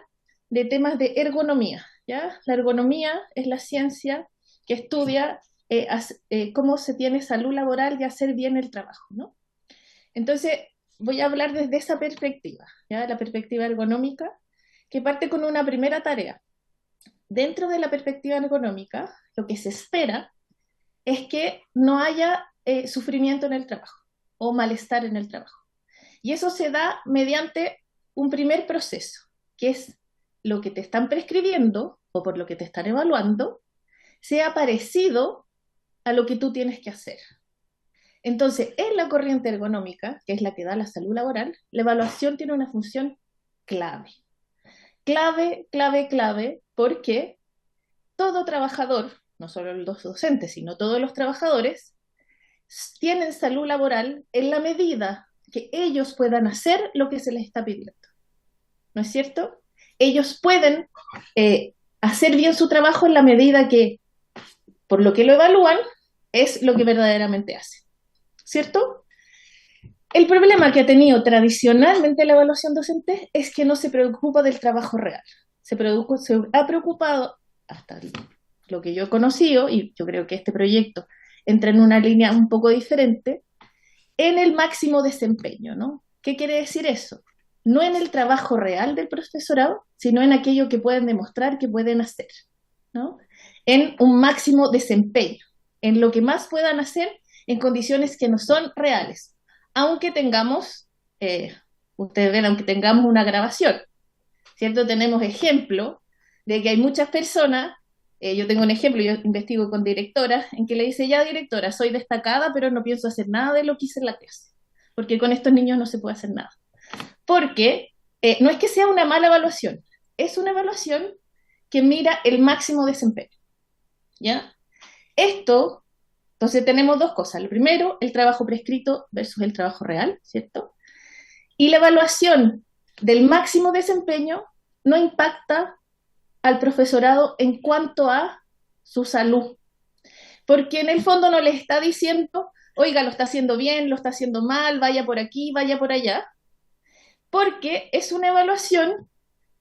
de temas de ergonomía, ¿ya? La ergonomía es la ciencia que estudia cómo se tiene salud laboral y hacer bien el trabajo, ¿no? Entonces, voy a hablar desde esa perspectiva, ¿ya? La perspectiva ergonómica, que parte con una primera tarea. Dentro de la perspectiva ergonómica, lo que se espera es que no haya sufrimiento en el trabajo o malestar en el trabajo. Y eso se da mediante un primer proceso, que es lo que te están prescribiendo o por lo que te están evaluando, sea parecido a lo que tú tienes que hacer. Entonces, en la corriente ergonómica, que es la que da la salud laboral, la evaluación tiene una función clave. Clave, porque todo trabajador, no solo los docentes, sino todos los trabajadores, tienen salud laboral en la medida que ellos puedan hacer lo que se les está pidiendo. ¿No es cierto? Ellos pueden hacer bien su trabajo en la medida que, por lo que lo evalúan, es lo que verdaderamente hacen. ¿Cierto? El problema que ha tenido tradicionalmente la evaluación docente es que no se preocupa del trabajo real. Se ha preocupado, hasta lo que yo he conocido, y yo creo que este proyecto entra en una línea un poco diferente, en el máximo desempeño, ¿no? ¿Qué quiere decir eso? No en el trabajo real del profesorado, sino en aquello que pueden demostrar que pueden hacer, ¿no? En un máximo desempeño, en lo que más puedan hacer en condiciones que no son reales, aunque tengamos, ustedes ven, aunque tengamos una grabación, ¿cierto? Tenemos ejemplo de que hay muchas personas, yo tengo un ejemplo, yo investigo con directoras, en que le dice, ya directora, soy destacada, pero no pienso hacer nada de lo que hice en la clase, porque con estos niños no se puede hacer nada. Porque no es que sea una mala evaluación, es una evaluación que mira el máximo desempeño. ¿ya? Entonces tenemos dos cosas. Lo primero, el trabajo prescrito versus el trabajo real, ¿cierto? Y la evaluación del máximo desempeño no impacta al profesorado en cuanto a su salud, porque en el fondo no le está diciendo, oiga, lo está haciendo bien, lo está haciendo mal, vaya por aquí, vaya por allá, porque es una evaluación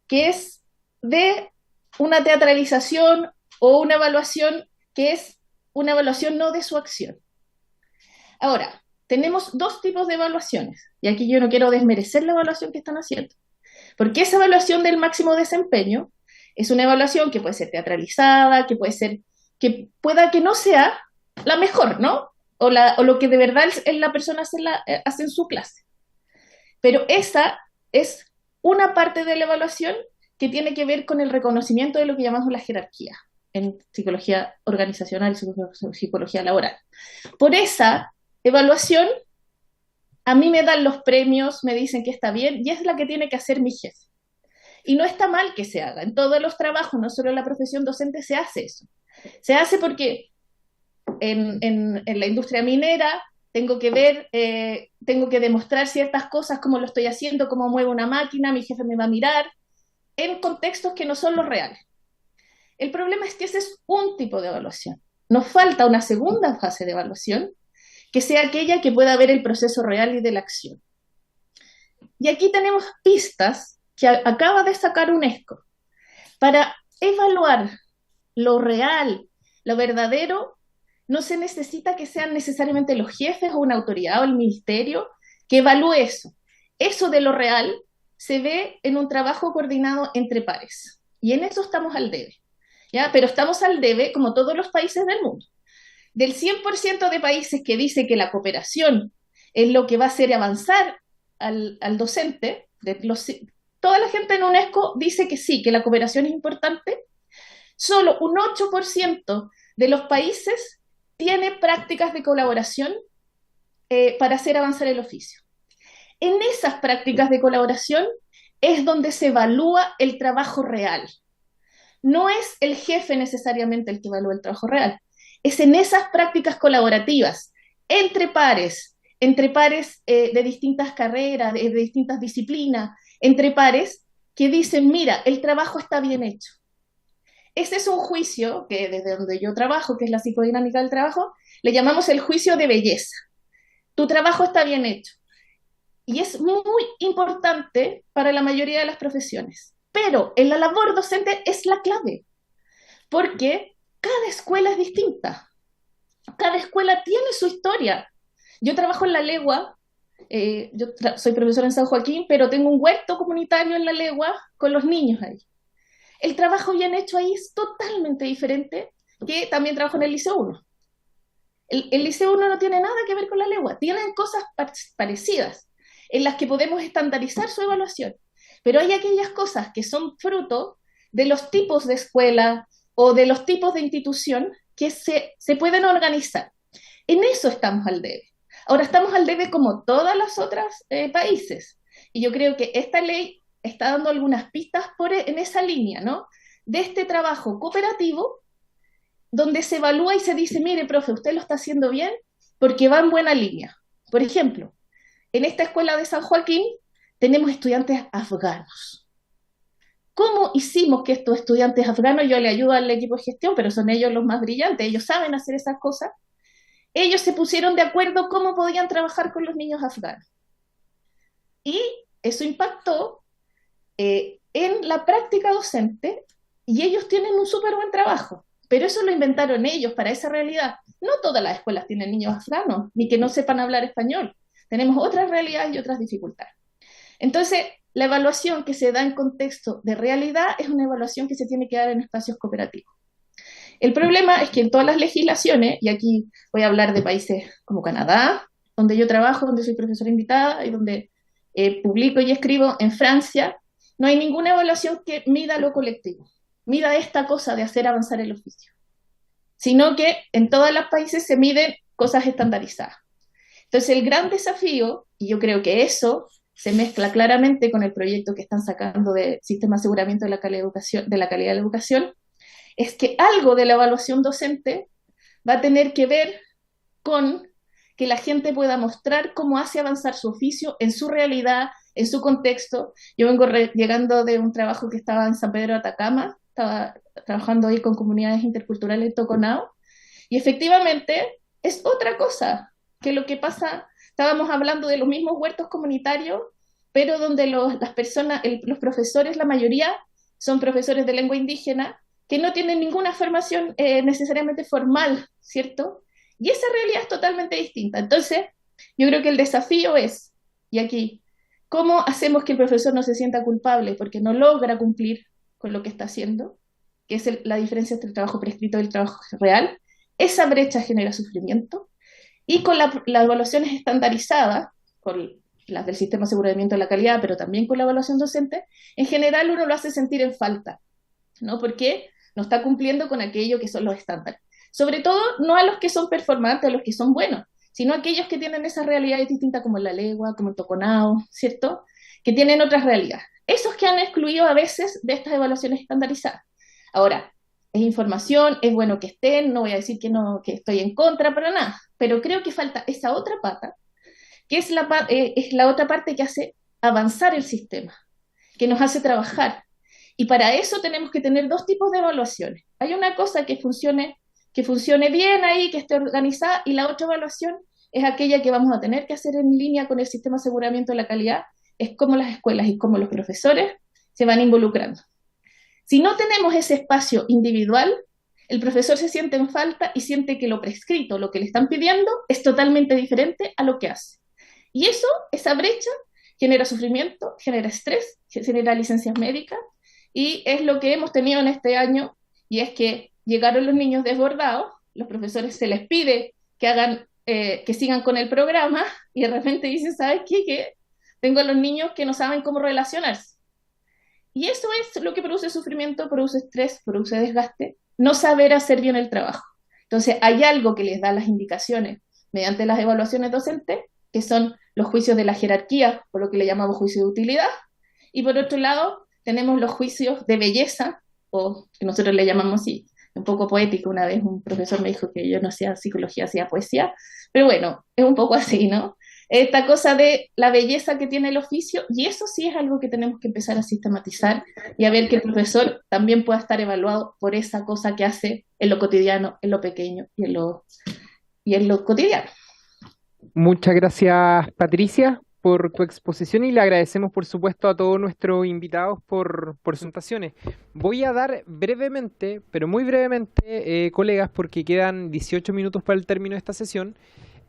que es de una teatralización o una evaluación que es una evaluación no de su acción. Ahora, tenemos dos tipos de evaluaciones, y aquí yo no quiero desmerecer la evaluación que están haciendo, porque esa evaluación del máximo desempeño es una evaluación que puede ser teatralizada, que puede ser, que pueda que no sea la mejor, ¿no? O lo que de verdad la persona hace en su clase. Pero esa es una parte de la evaluación que tiene que ver con el reconocimiento de lo que llamamos la jerarquía en psicología organizacional y psicología laboral. Por esa evaluación, a mí me dan los premios, me dicen que está bien, y es la que tiene que hacer mi jefe. Y no está mal que se haga. En todos los trabajos, no solo en la profesión docente, se hace eso. Se hace porque en la industria minera tengo que ver, tengo que demostrar ciertas cosas, cómo lo estoy haciendo, cómo muevo una máquina, mi jefe me va a mirar, en contextos que no son los reales. El problema es que ese es un tipo de evaluación. Nos falta una segunda fase de evaluación, que sea aquella que pueda ver el proceso real y de la acción. Y aquí tenemos pistas que acaba de sacar UNESCO. Para evaluar lo real, lo verdadero, no se necesita que sean necesariamente los jefes o una autoridad o el ministerio que evalúe eso. Eso de lo real se ve en un trabajo coordinado entre pares. Y en eso estamos al debe, ¿ya? Pero estamos al debe como todos los países del mundo. Del 100% de países que dice que la cooperación es lo que va a hacer avanzar al docente, toda la gente en UNESCO dice que sí, que la cooperación es importante. Solo un 8% de los países tiene prácticas de colaboración para hacer avanzar el oficio. En esas prácticas de colaboración es donde se evalúa el trabajo real. No es el jefe necesariamente el que evalúa el trabajo real. Es en esas prácticas colaborativas, entre pares de distintas carreras, de distintas disciplinas, entre pares, que dicen, mira, el trabajo está bien hecho. Ese es un juicio que desde donde yo trabajo, que es la psicodinámica del trabajo, le llamamos el juicio de belleza. Tu trabajo está bien hecho. Y es muy importante para la mayoría de las profesiones. Pero en la labor docente es la clave, porque cada escuela es distinta. Cada escuela tiene su historia. Yo trabajo en La Legua, soy profesora en San Joaquín, pero tengo un huerto comunitario en La Legua con los niños ahí. El trabajo bien hecho ahí es totalmente diferente que también trabajo en el Liceo 1. El Liceo 1 no tiene nada que ver con La Legua, tienen cosas parecidas en las que podemos estandarizar su evaluación, pero hay aquellas cosas que son fruto de los tipos de escuela o de los tipos de institución que se pueden organizar. En eso estamos al debe. Ahora estamos al debe como todas las otras países, y yo creo que esta ley está dando algunas pistas en esa línea, ¿no? De este trabajo cooperativo, donde se evalúa y se dice, mire, profe, usted lo está haciendo bien porque va en buena línea. Por ejemplo, en esta escuela de San Joaquín tenemos estudiantes afganos. ¿Cómo hicimos que estos estudiantes afganos, yo le ayudo al equipo de gestión, pero son ellos los más brillantes, ellos saben hacer esas cosas, ellos se pusieron de acuerdo cómo podían trabajar con los niños afganos? Y eso impactó en la práctica docente, y ellos tienen un súper buen trabajo, pero eso lo inventaron ellos para esa realidad. No todas las escuelas tienen niños afganos, ni que no sepan hablar español. Tenemos otras realidades y otras dificultades. Entonces, la evaluación que se da en contexto de realidad es una evaluación que se tiene que dar en espacios cooperativos. El problema es que en todas las legislaciones, y aquí voy a hablar de países como Canadá, donde yo trabajo, donde soy profesora invitada y donde publico y escribo, en Francia, no hay ninguna evaluación que mida lo colectivo, mida esta cosa de hacer avanzar el oficio, sino que en todos los países se miden cosas estandarizadas. Entonces el gran desafío, y yo creo que eso se mezcla claramente con el proyecto que están sacando de Sistema de Aseguramiento de la Calidad de la Educación, es que algo de la evaluación docente va a tener que ver con que la gente pueda mostrar cómo hace avanzar su oficio en su realidad, en su contexto. Yo vengo llegando de un trabajo que estaba en San Pedro de Atacama, estaba trabajando ahí con comunidades interculturales en Toconao, y efectivamente es otra cosa que lo que pasa. Estábamos hablando de los mismos huertos comunitarios, pero donde las personas, los profesores, la mayoría son profesores de lengua indígena, que no tienen ninguna formación necesariamente formal, ¿cierto? Y esa realidad es totalmente distinta. Entonces, yo creo que el desafío es, y aquí, ¿cómo hacemos que el profesor no se sienta culpable porque no logra cumplir con lo que está haciendo? Que es la diferencia entre el trabajo prescrito y el trabajo real. Esa brecha genera sufrimiento. Y con las evaluaciones estandarizadas, con las del sistema de aseguramiento de la calidad, pero también con la evaluación docente, en general uno lo hace sentir en falta, ¿no? Porque no está cumpliendo con aquello que son los estándares. Sobre todo, no a los que son performantes, a los que son buenos, sino a aquellos que tienen esas realidades distintas como en la Legua, como en Toconao, ¿cierto? Que tienen otras realidades. Esos que han excluido a veces de estas evaluaciones estandarizadas. Ahora, es información, es bueno que estén, no voy a decir que no, que estoy en contra, para nada, pero creo que falta esa otra pata, que es la otra parte que hace avanzar el sistema, que nos hace trabajar. Y para eso tenemos que tener dos tipos de evaluaciones. Hay una cosa que funcione bien ahí, que esté organizada, y la otra evaluación es aquella que vamos a tener que hacer en línea con el sistema de aseguramiento de la calidad, es cómo las escuelas y cómo los profesores se van involucrando. Si no tenemos ese espacio individual, el profesor se siente en falta y siente que lo prescrito, lo que le están pidiendo, es totalmente diferente a lo que hace. Y eso, esa brecha, genera sufrimiento, genera estrés, genera licencias médicas, y es lo que hemos tenido en este año, y es que llegaron los niños desbordados, los profesores se les pide que hagan, que sigan con el programa, y de repente dicen, ¿sabes qué? Que tengo a los niños que no saben cómo relacionarse. Y eso es lo que produce sufrimiento, produce estrés, produce desgaste, no saber hacer bien el trabajo. Entonces, hay algo que les da las indicaciones mediante las evaluaciones docentes, que son los juicios de la jerarquía, por lo que le llamamos juicio de utilidad, y por otro lado, tenemos los juicios de belleza, o que nosotros le llamamos así, un poco poético. Una vez un profesor me dijo que yo no hacía psicología, hacía poesía, pero bueno, es un poco así, ¿no? Esta cosa de la belleza que tiene el oficio, y eso sí es algo que tenemos que empezar a sistematizar y a ver que el profesor también pueda estar evaluado por esa cosa que hace en lo cotidiano, en lo pequeño y en lo cotidiano. Muchas gracias, Patricia, por tu exposición, y le agradecemos, por supuesto, a todos nuestros invitados por presentaciones. Voy a dar brevemente, pero muy brevemente, colegas, porque quedan 18 minutos para el término de esta sesión,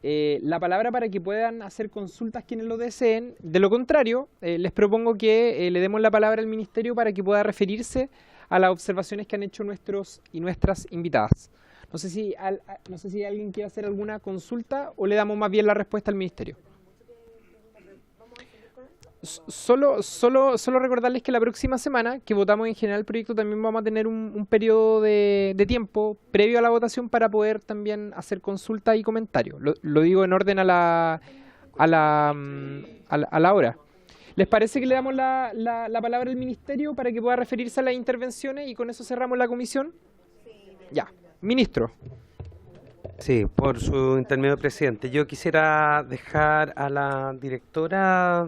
la palabra para que puedan hacer consultas quienes lo deseen. De lo contrario, les propongo que le demos la palabra al Ministerio para que pueda referirse a las observaciones que han hecho nuestros y nuestras invitadas. No sé si alguien quiere hacer alguna consulta o le damos más bien la respuesta al Ministerio. Solo recordarles que la próxima semana, que votamos en general el proyecto, también vamos a tener un periodo de tiempo previo a la votación para poder también hacer consultas y comentarios. Lo digo en orden a la hora. ¿Les parece que le damos la palabra al Ministerio para que pueda referirse a las intervenciones y con eso cerramos la comisión? Ya. Ministro. Sí, por su intermedio, presidente. Yo quisiera dejar a la directora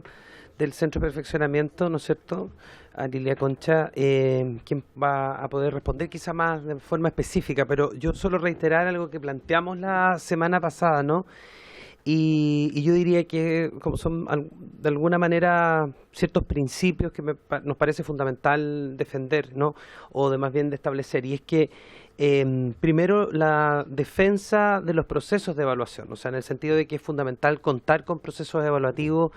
del Centro de Perfeccionamiento, ¿no es cierto?, a Lilia Concha, quien va a poder responder quizá más de forma específica, pero yo solo reiterar algo que planteamos la semana pasada, ¿no? Y yo diría que como son de alguna manera ciertos principios que nos parece fundamental defender, ¿no? O de más bien de establecer, y es que primero la defensa de los procesos de evaluación, o sea, en el sentido de que es fundamental contar con procesos evaluativos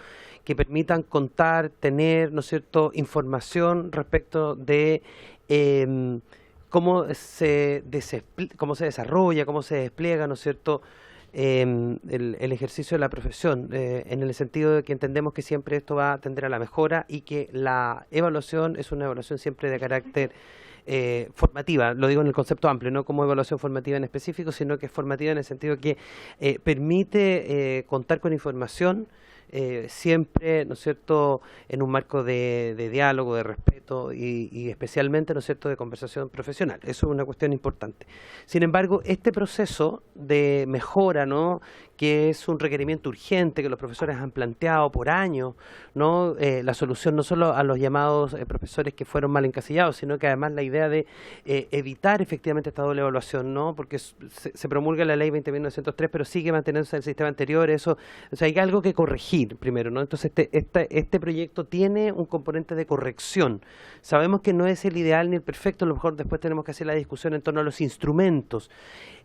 que permitan contar, tener, ¿no es cierto?, información respecto de cómo se desarrolla, cómo se despliega, ¿no es cierto?, el ejercicio de la profesión, en el sentido de que entendemos que siempre esto va a tender a la mejora y que la evaluación es una evaluación siempre de carácter formativa, lo digo en el concepto amplio, no como evaluación formativa en específico, sino que es formativa en el sentido que permite contar con información siempre, ¿no es cierto?, en un marco de diálogo, de respeto y especialmente, ¿no es cierto?, de conversación profesional. Eso es una cuestión importante. Sin embargo, este proceso de mejora, ¿no?, que es un requerimiento urgente que los profesores han planteado por años, ¿no?, la solución no solo a los llamados profesores que fueron mal encasillados, sino que además la idea de evitar efectivamente esta doble evaluación, ¿no?, porque se promulga la ley 20.903, pero sigue manteniéndose el sistema anterior. Eso, o sea, hay algo que corregir primero, ¿no? Entonces este proyecto tiene un componente de corrección. Sabemos que no es el ideal ni el perfecto, a lo mejor después tenemos que hacer la discusión en torno a los instrumentos.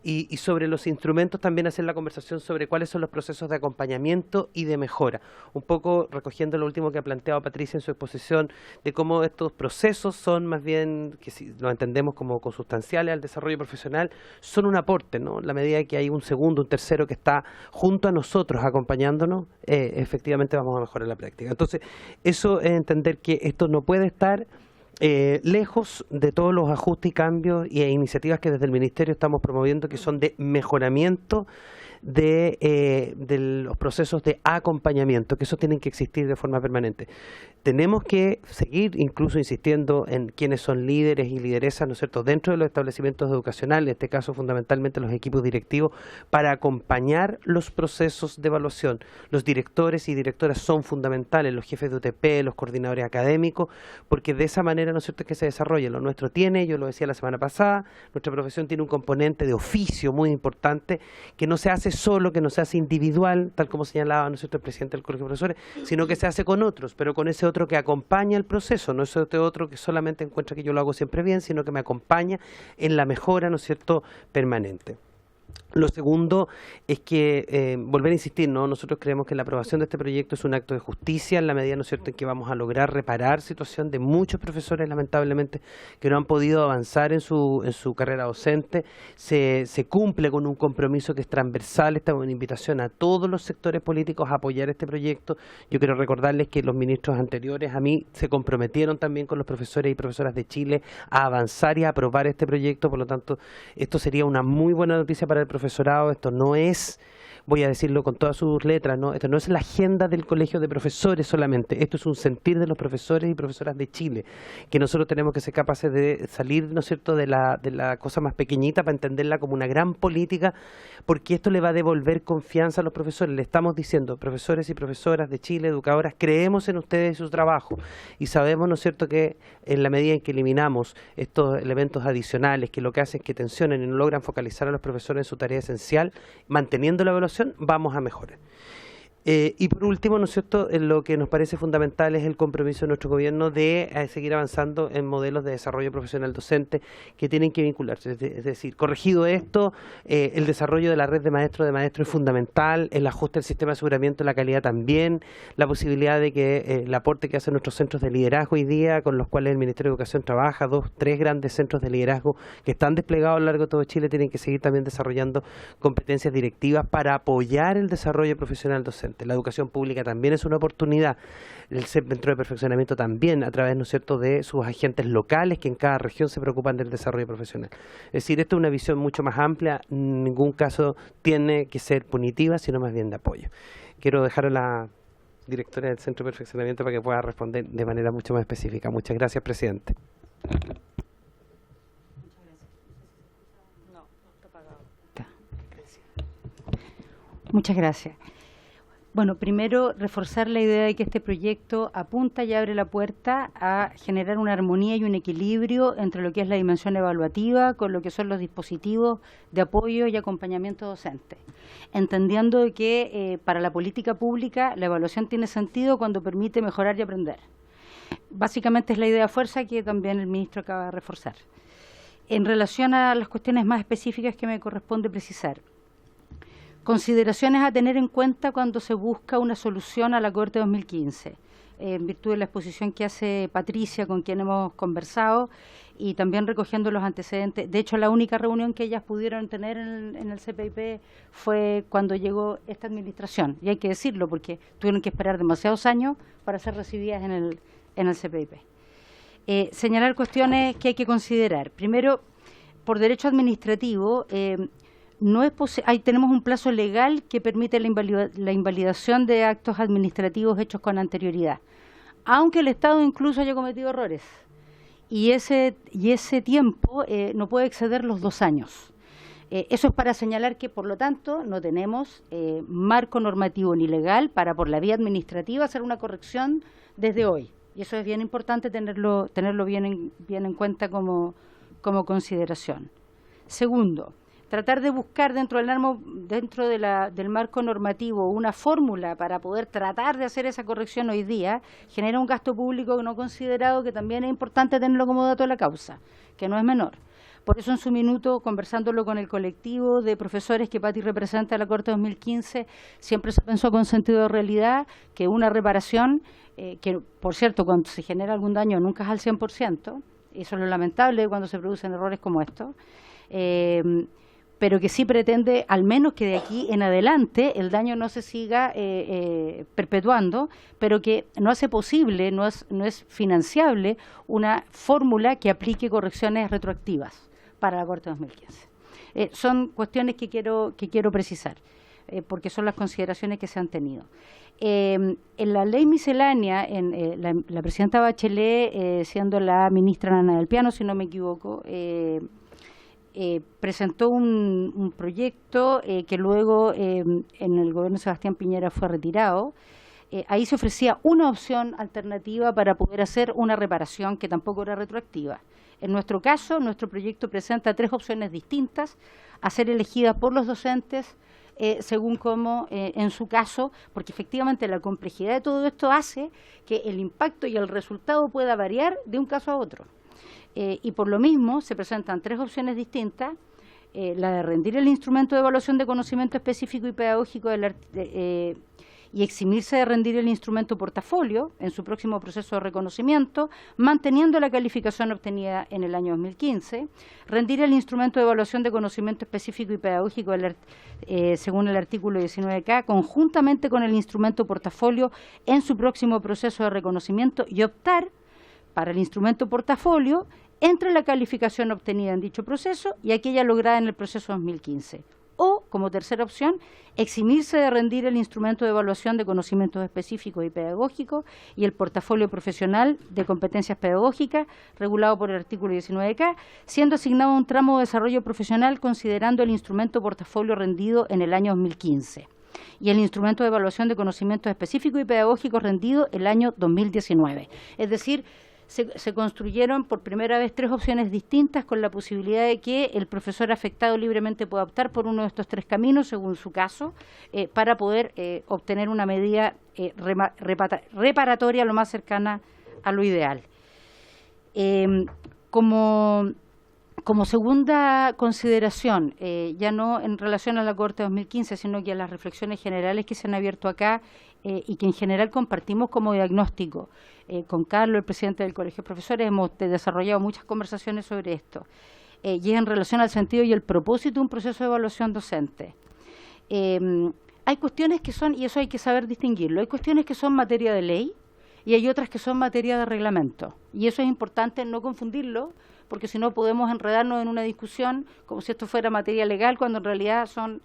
Y sobre los instrumentos también hacer la conversación sobre cuáles son los procesos de acompañamiento y de mejora. Un poco recogiendo lo último que ha planteado Patricia en su exposición, de cómo estos procesos son más bien, que si lo entendemos como consustanciales al desarrollo profesional, son un aporte, ¿no? En la medida que hay un segundo, un tercero que está junto a nosotros acompañándonos, efectivamente vamos a mejorar la práctica. Entonces, eso es entender que esto no puede estar lejos de todos los ajustes y cambios e iniciativas que desde el Ministerio estamos promoviendo, que son de mejoramiento de los procesos de acompañamiento, que esos tienen que existir de forma permanente. Tenemos que seguir incluso insistiendo en quienes son líderes y lideresas, ¿no es cierto?, dentro de los establecimientos educacionales, en este caso fundamentalmente los equipos directivos, para acompañar los procesos de evaluación. Los directores y directoras son fundamentales, los jefes de UTP, los coordinadores académicos, porque de esa manera, ¿no es cierto?, que se desarrolle. Lo nuestro tiene, yo lo decía la semana pasada, nuestra profesión tiene un componente de oficio muy importante, que no se hace solo, que no se hace individual, tal como señalaba, ¿no es cierto?, el presidente del Colegio de Profesores, sino que se hace con otros, pero con ese otro que acompaña el proceso, no es otro que solamente encuentra que yo lo hago siempre bien, sino que me acompaña en la mejora, ¿no es cierto?, permanente. Lo segundo es que, volver a insistir, ¿no?, nosotros creemos que la aprobación de este proyecto es un acto de justicia en la medida, ¿no es cierto?, en que vamos a lograr reparar situación de muchos profesores, lamentablemente, que no han podido avanzar en su carrera docente. Se cumple con un compromiso que es transversal. Esta es una invitación a todos los sectores políticos a apoyar este proyecto. Yo quiero recordarles que los ministros anteriores a mí se comprometieron también con los profesores y profesoras de Chile a avanzar y a aprobar este proyecto. Por lo tanto, esto sería una muy buena noticia para el profesorado. Esto no es, voy a decirlo con todas sus letras, ¿no?, esto no es la agenda del Colegio de Profesores solamente, esto es un sentir de los profesores y profesoras de Chile, que nosotros tenemos que ser capaces de salir, ¿no es cierto?, de la cosa más pequeñita para entenderla como una gran política, porque esto le va a devolver confianza a los profesores. Le estamos diciendo, profesores y profesoras de Chile, educadoras, creemos en ustedes y su trabajo, y sabemos, ¿no es cierto?, que en la medida en que eliminamos estos elementos adicionales que lo que hacen es que tensionen y no logran focalizar a los profesores en su tarea esencial, manteniendo la evaluación, vamos a mejorar. Y por último, ¿no es cierto?, lo que nos parece fundamental es el compromiso de nuestro gobierno de seguir avanzando en modelos de desarrollo profesional docente que tienen que vincularse. Es decir, corregido esto, el desarrollo de la red de maestros es fundamental, el ajuste del sistema de aseguramiento de la calidad también, la posibilidad de que el aporte que hacen nuestros centros de liderazgo hoy día, con los cuales el Ministerio de Educación trabaja, 2, 3 grandes centros de liderazgo que están desplegados a lo largo de todo Chile, tienen que seguir también desarrollando competencias directivas para apoyar el desarrollo profesional docente. La educación pública también es una oportunidad, el Centro de Perfeccionamiento también, a través, ¿no es cierto?, de sus agentes locales que en cada región se preocupan del desarrollo profesional. Es decir, esta es una visión mucho más amplia, en ningún caso tiene que ser punitiva, sino más bien de apoyo. Quiero dejar a la directora del Centro de Perfeccionamiento para que pueda responder de manera mucho más específica. Muchas gracias, presidente. Muchas gracias. Bueno, primero reforzar la idea de que este proyecto apunta y abre la puerta a generar una armonía y un equilibrio entre lo que es la dimensión evaluativa con lo que son los dispositivos de apoyo y acompañamiento docente, entendiendo que para la política pública la evaluación tiene sentido cuando permite mejorar y aprender. Básicamente es la idea fuerza que también el ministro acaba de reforzar. En relación a las cuestiones más específicas que me corresponde precisar, consideraciones a tener en cuenta cuando se busca una solución a la Corte 2015, en virtud de la exposición que hace Patricia, con quien hemos conversado, y también recogiendo los antecedentes. De hecho, la única reunión que ellas pudieron tener en el CPIP fue cuando llegó esta administración, y hay que decirlo porque tuvieron que esperar demasiados años para ser recibidas en el CPIP. Señalar cuestiones que hay que considerar. Primero, por derecho administrativo, tenemos un plazo legal que permite la invalidación de actos administrativos hechos con anterioridad, aunque el Estado incluso haya cometido errores. Y ese tiempo no puede exceder los 2 años. Eso es para señalar que, por lo tanto, no tenemos marco normativo ni legal para, por la vía administrativa, hacer una corrección desde hoy. Y eso es bien importante tenerlo bien en cuenta como consideración. Segundo, tratar de buscar dentro del marco normativo una fórmula para poder tratar de hacer esa corrección hoy día genera un gasto público no considerado que también es importante tenerlo como dato de la causa, que no es menor. Por eso en su minuto, conversándolo con el colectivo de profesores que Pati representa en la Corte 2015, siempre se pensó con sentido de realidad que una reparación, que por cierto cuando se genera algún daño nunca es al 100%, eso es lo lamentable cuando se producen errores como estos, pero que sí pretende al menos que de aquí en adelante el daño no se siga perpetuando, pero que no hace posible, no es financiable una fórmula que aplique correcciones retroactivas para la Corte 2015. Son cuestiones que quiero precisar, porque son las consideraciones que se han tenido. En la ley miscelánea, la presidenta Bachelet, siendo la ministra Ana del Piano, si no me equivoco, presentó un proyecto que luego en el gobierno de Sebastián Piñera fue retirado. Ahí se ofrecía una opción alternativa para poder hacer una reparación que tampoco era retroactiva. En nuestro caso, nuestro proyecto presenta 3 opciones distintas a ser elegidas por los docentes según como en su caso, porque efectivamente la complejidad de todo esto hace que el impacto y el resultado pueda variar de un caso a otro. Y por lo mismo se presentan 3 opciones distintas, la de rendir el instrumento de evaluación de conocimiento específico y pedagógico y eximirse de rendir el instrumento portafolio en su próximo proceso de reconocimiento, manteniendo la calificación obtenida en el año 2015, rendir el instrumento de evaluación de conocimiento específico y pedagógico según el artículo 19K, conjuntamente con el instrumento portafolio en su próximo proceso de reconocimiento y optar para el instrumento portafolio entre la calificación obtenida en dicho proceso y aquella lograda en el proceso 2015. O, como tercera opción, eximirse de rendir el instrumento de evaluación de conocimientos específicos y pedagógicos y el portafolio profesional de competencias pedagógicas regulado por el artículo 19K, siendo asignado un tramo de desarrollo profesional considerando el instrumento portafolio rendido en el año 2015 y el instrumento de evaluación de conocimientos específicos y pedagógicos rendido el año 2019. Es decir, se construyeron por primera vez 3 opciones distintas con la posibilidad de que el profesor afectado libremente pueda optar por uno de estos 3 caminos, según su caso, para poder obtener una medida reparatoria lo más cercana a lo ideal. Como segunda consideración, ya no en relación a la Corte 2015, sino que a las reflexiones generales que se han abierto acá y que en general compartimos como diagnóstico. Con Carlos, el presidente del Colegio de Profesores, hemos desarrollado muchas conversaciones sobre esto. Y es en relación al sentido y el propósito de un proceso de evaluación docente. Hay cuestiones que son, y eso hay que saber distinguirlo, hay cuestiones que son materia de ley y hay otras que son materia de reglamento. Y eso es importante no confundirlo, porque si no podemos enredarnos en una discusión como si esto fuera materia legal, cuando en realidad son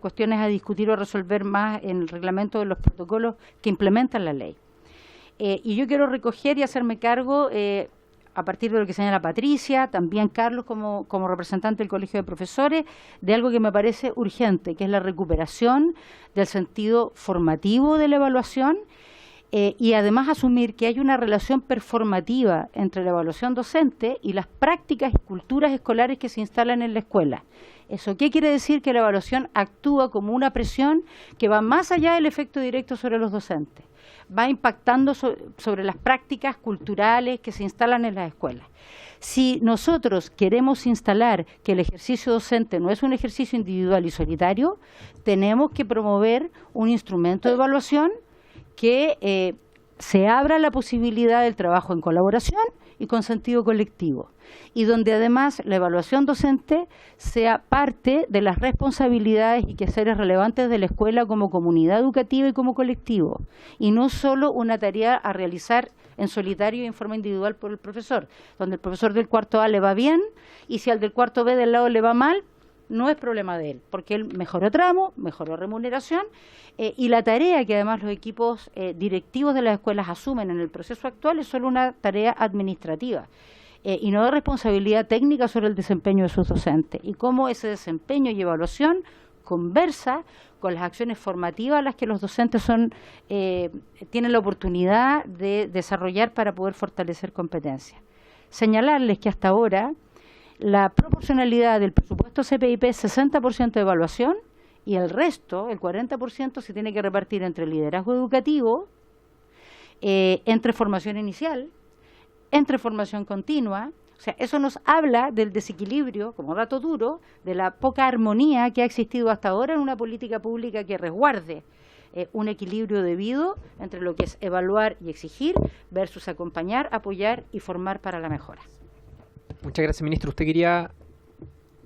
cuestiones a discutir o resolver más en el reglamento de los protocolos que implementan la ley. Y yo quiero recoger y hacerme cargo, a partir de lo que señala Patricia, también Carlos como representante del Colegio de Profesores, de algo que me parece urgente, que es la recuperación del sentido formativo de la evaluación, y además asumir que hay una relación performativa entre la evaluación docente y las prácticas y culturas escolares que se instalan en la escuela. ¿Eso qué quiere decir? Que la evaluación actúa como una presión que va más allá del efecto directo sobre los docentes, va impactando sobre las prácticas culturales que se instalan en las escuelas. Si nosotros queremos instalar que el ejercicio docente no es un ejercicio individual y solitario, tenemos que promover un instrumento de evaluación que se abra la posibilidad del trabajo en colaboración y con sentido colectivo, y donde además la evaluación docente sea parte de las responsabilidades y quehaceres relevantes de la escuela como comunidad educativa y como colectivo, y no solo una tarea a realizar en solitario y en forma individual por el profesor, donde el profesor del cuarto A le va bien, y si al del cuarto B del lado le va mal, no es problema de él, porque él mejoró tramo, mejoró remuneración y la tarea que además los equipos directivos de las escuelas asumen en el proceso actual es solo una tarea administrativa y no de responsabilidad técnica sobre el desempeño de sus docentes y cómo ese desempeño y evaluación conversa con las acciones formativas a las que los docentes tienen la oportunidad de desarrollar para poder fortalecer competencias. Señalarles que hasta ahora la proporcionalidad del presupuesto CPIP es 60% de evaluación y el resto, el 40%, se tiene que repartir entre liderazgo educativo, entre formación inicial, entre formación continua. O sea, eso nos habla del desequilibrio, como dato duro, de la poca armonía que ha existido hasta ahora en una política pública que resguarde un equilibrio debido entre lo que es evaluar y exigir versus acompañar, apoyar y formar para la mejora. Muchas gracias, ministro. ¿Usted quería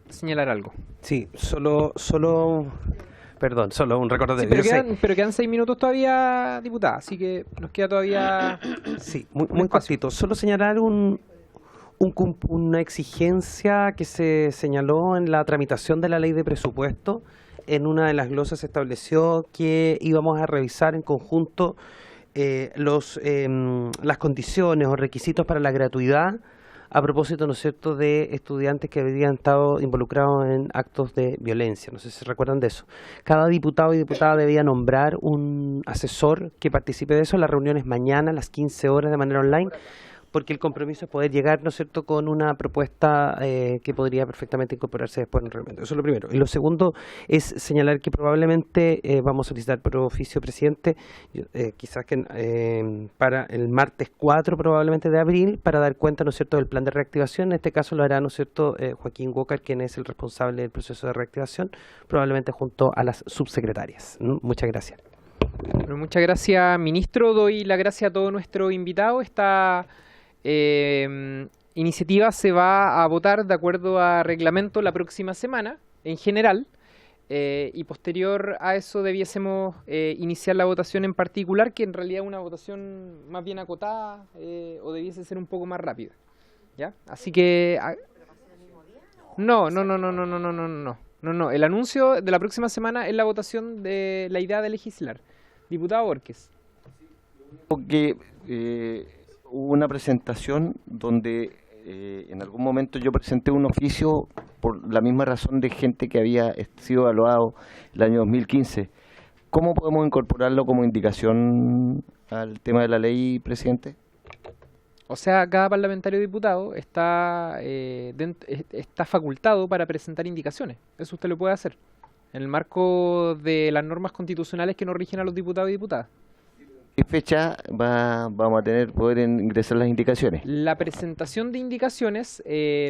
señalar algo? Sí, solo un recordatorio. Sí, pero quedan 6 minutos todavía, diputada, así que nos queda todavía... Sí, muy cortito. Solo señalar una exigencia que se señaló en la tramitación de la ley de presupuesto. En una de las glosas se estableció que íbamos a revisar en conjunto las condiciones o requisitos para la gratuidad a propósito, ¿no es cierto?, de estudiantes que habían estado involucrados en actos de violencia. No sé si se recuerdan de eso. Cada diputado y diputada debía nombrar un asesor que participe de eso. La reunión es mañana a las 15 horas de manera online, porque el compromiso es poder llegar, ¿no es cierto?, con una propuesta que podría perfectamente incorporarse después en el reglamento. Eso es lo primero. Y lo segundo es señalar que probablemente vamos a solicitar por oficio, presidente, quizás que para el martes 4 probablemente de abril, para dar cuenta, ¿no es cierto?, del plan de reactivación. En este caso lo hará, ¿no es cierto?, Joaquín Walker, quien es el responsable del proceso de reactivación, probablemente junto a las subsecretarias. Muchas gracias. Bueno, muchas gracias, ministro. Doy la gracia a todos nuestros invitados. Esta iniciativa se va a votar de acuerdo a reglamento la próxima semana, en general, y posterior a eso debiésemos iniciar la votación en particular, que en realidad es una votación más bien acotada o debiese ser un poco más rápida. ¿Ya? Así que... No. El anuncio de la próxima semana es la votación de la idea de legislar. Diputado Borges. Porque hubo una presentación donde en algún momento yo presenté un oficio por la misma razón de gente que había sido evaluado el año 2015. ¿Cómo podemos incorporarlo como indicación al tema de la ley, presidente? O sea, cada parlamentario diputado está facultado para presentar indicaciones. Eso usted lo puede hacer en el marco de las normas constitucionales que nos rigen a los diputados y diputadas. ¿Qué fecha vamos a poder ingresar las indicaciones? La presentación de indicaciones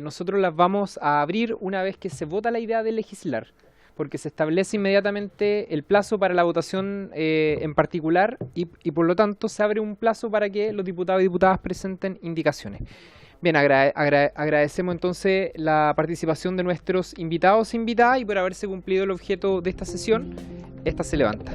nosotros las vamos a abrir una vez que se vota la idea de legislar, porque se establece inmediatamente el plazo para la votación en particular y por lo tanto se abre un plazo para que los diputados y diputadas presenten indicaciones. Bien, agradecemos entonces la participación de nuestros invitados e invitadas y por haberse cumplido el objeto de esta sesión, esta se levanta.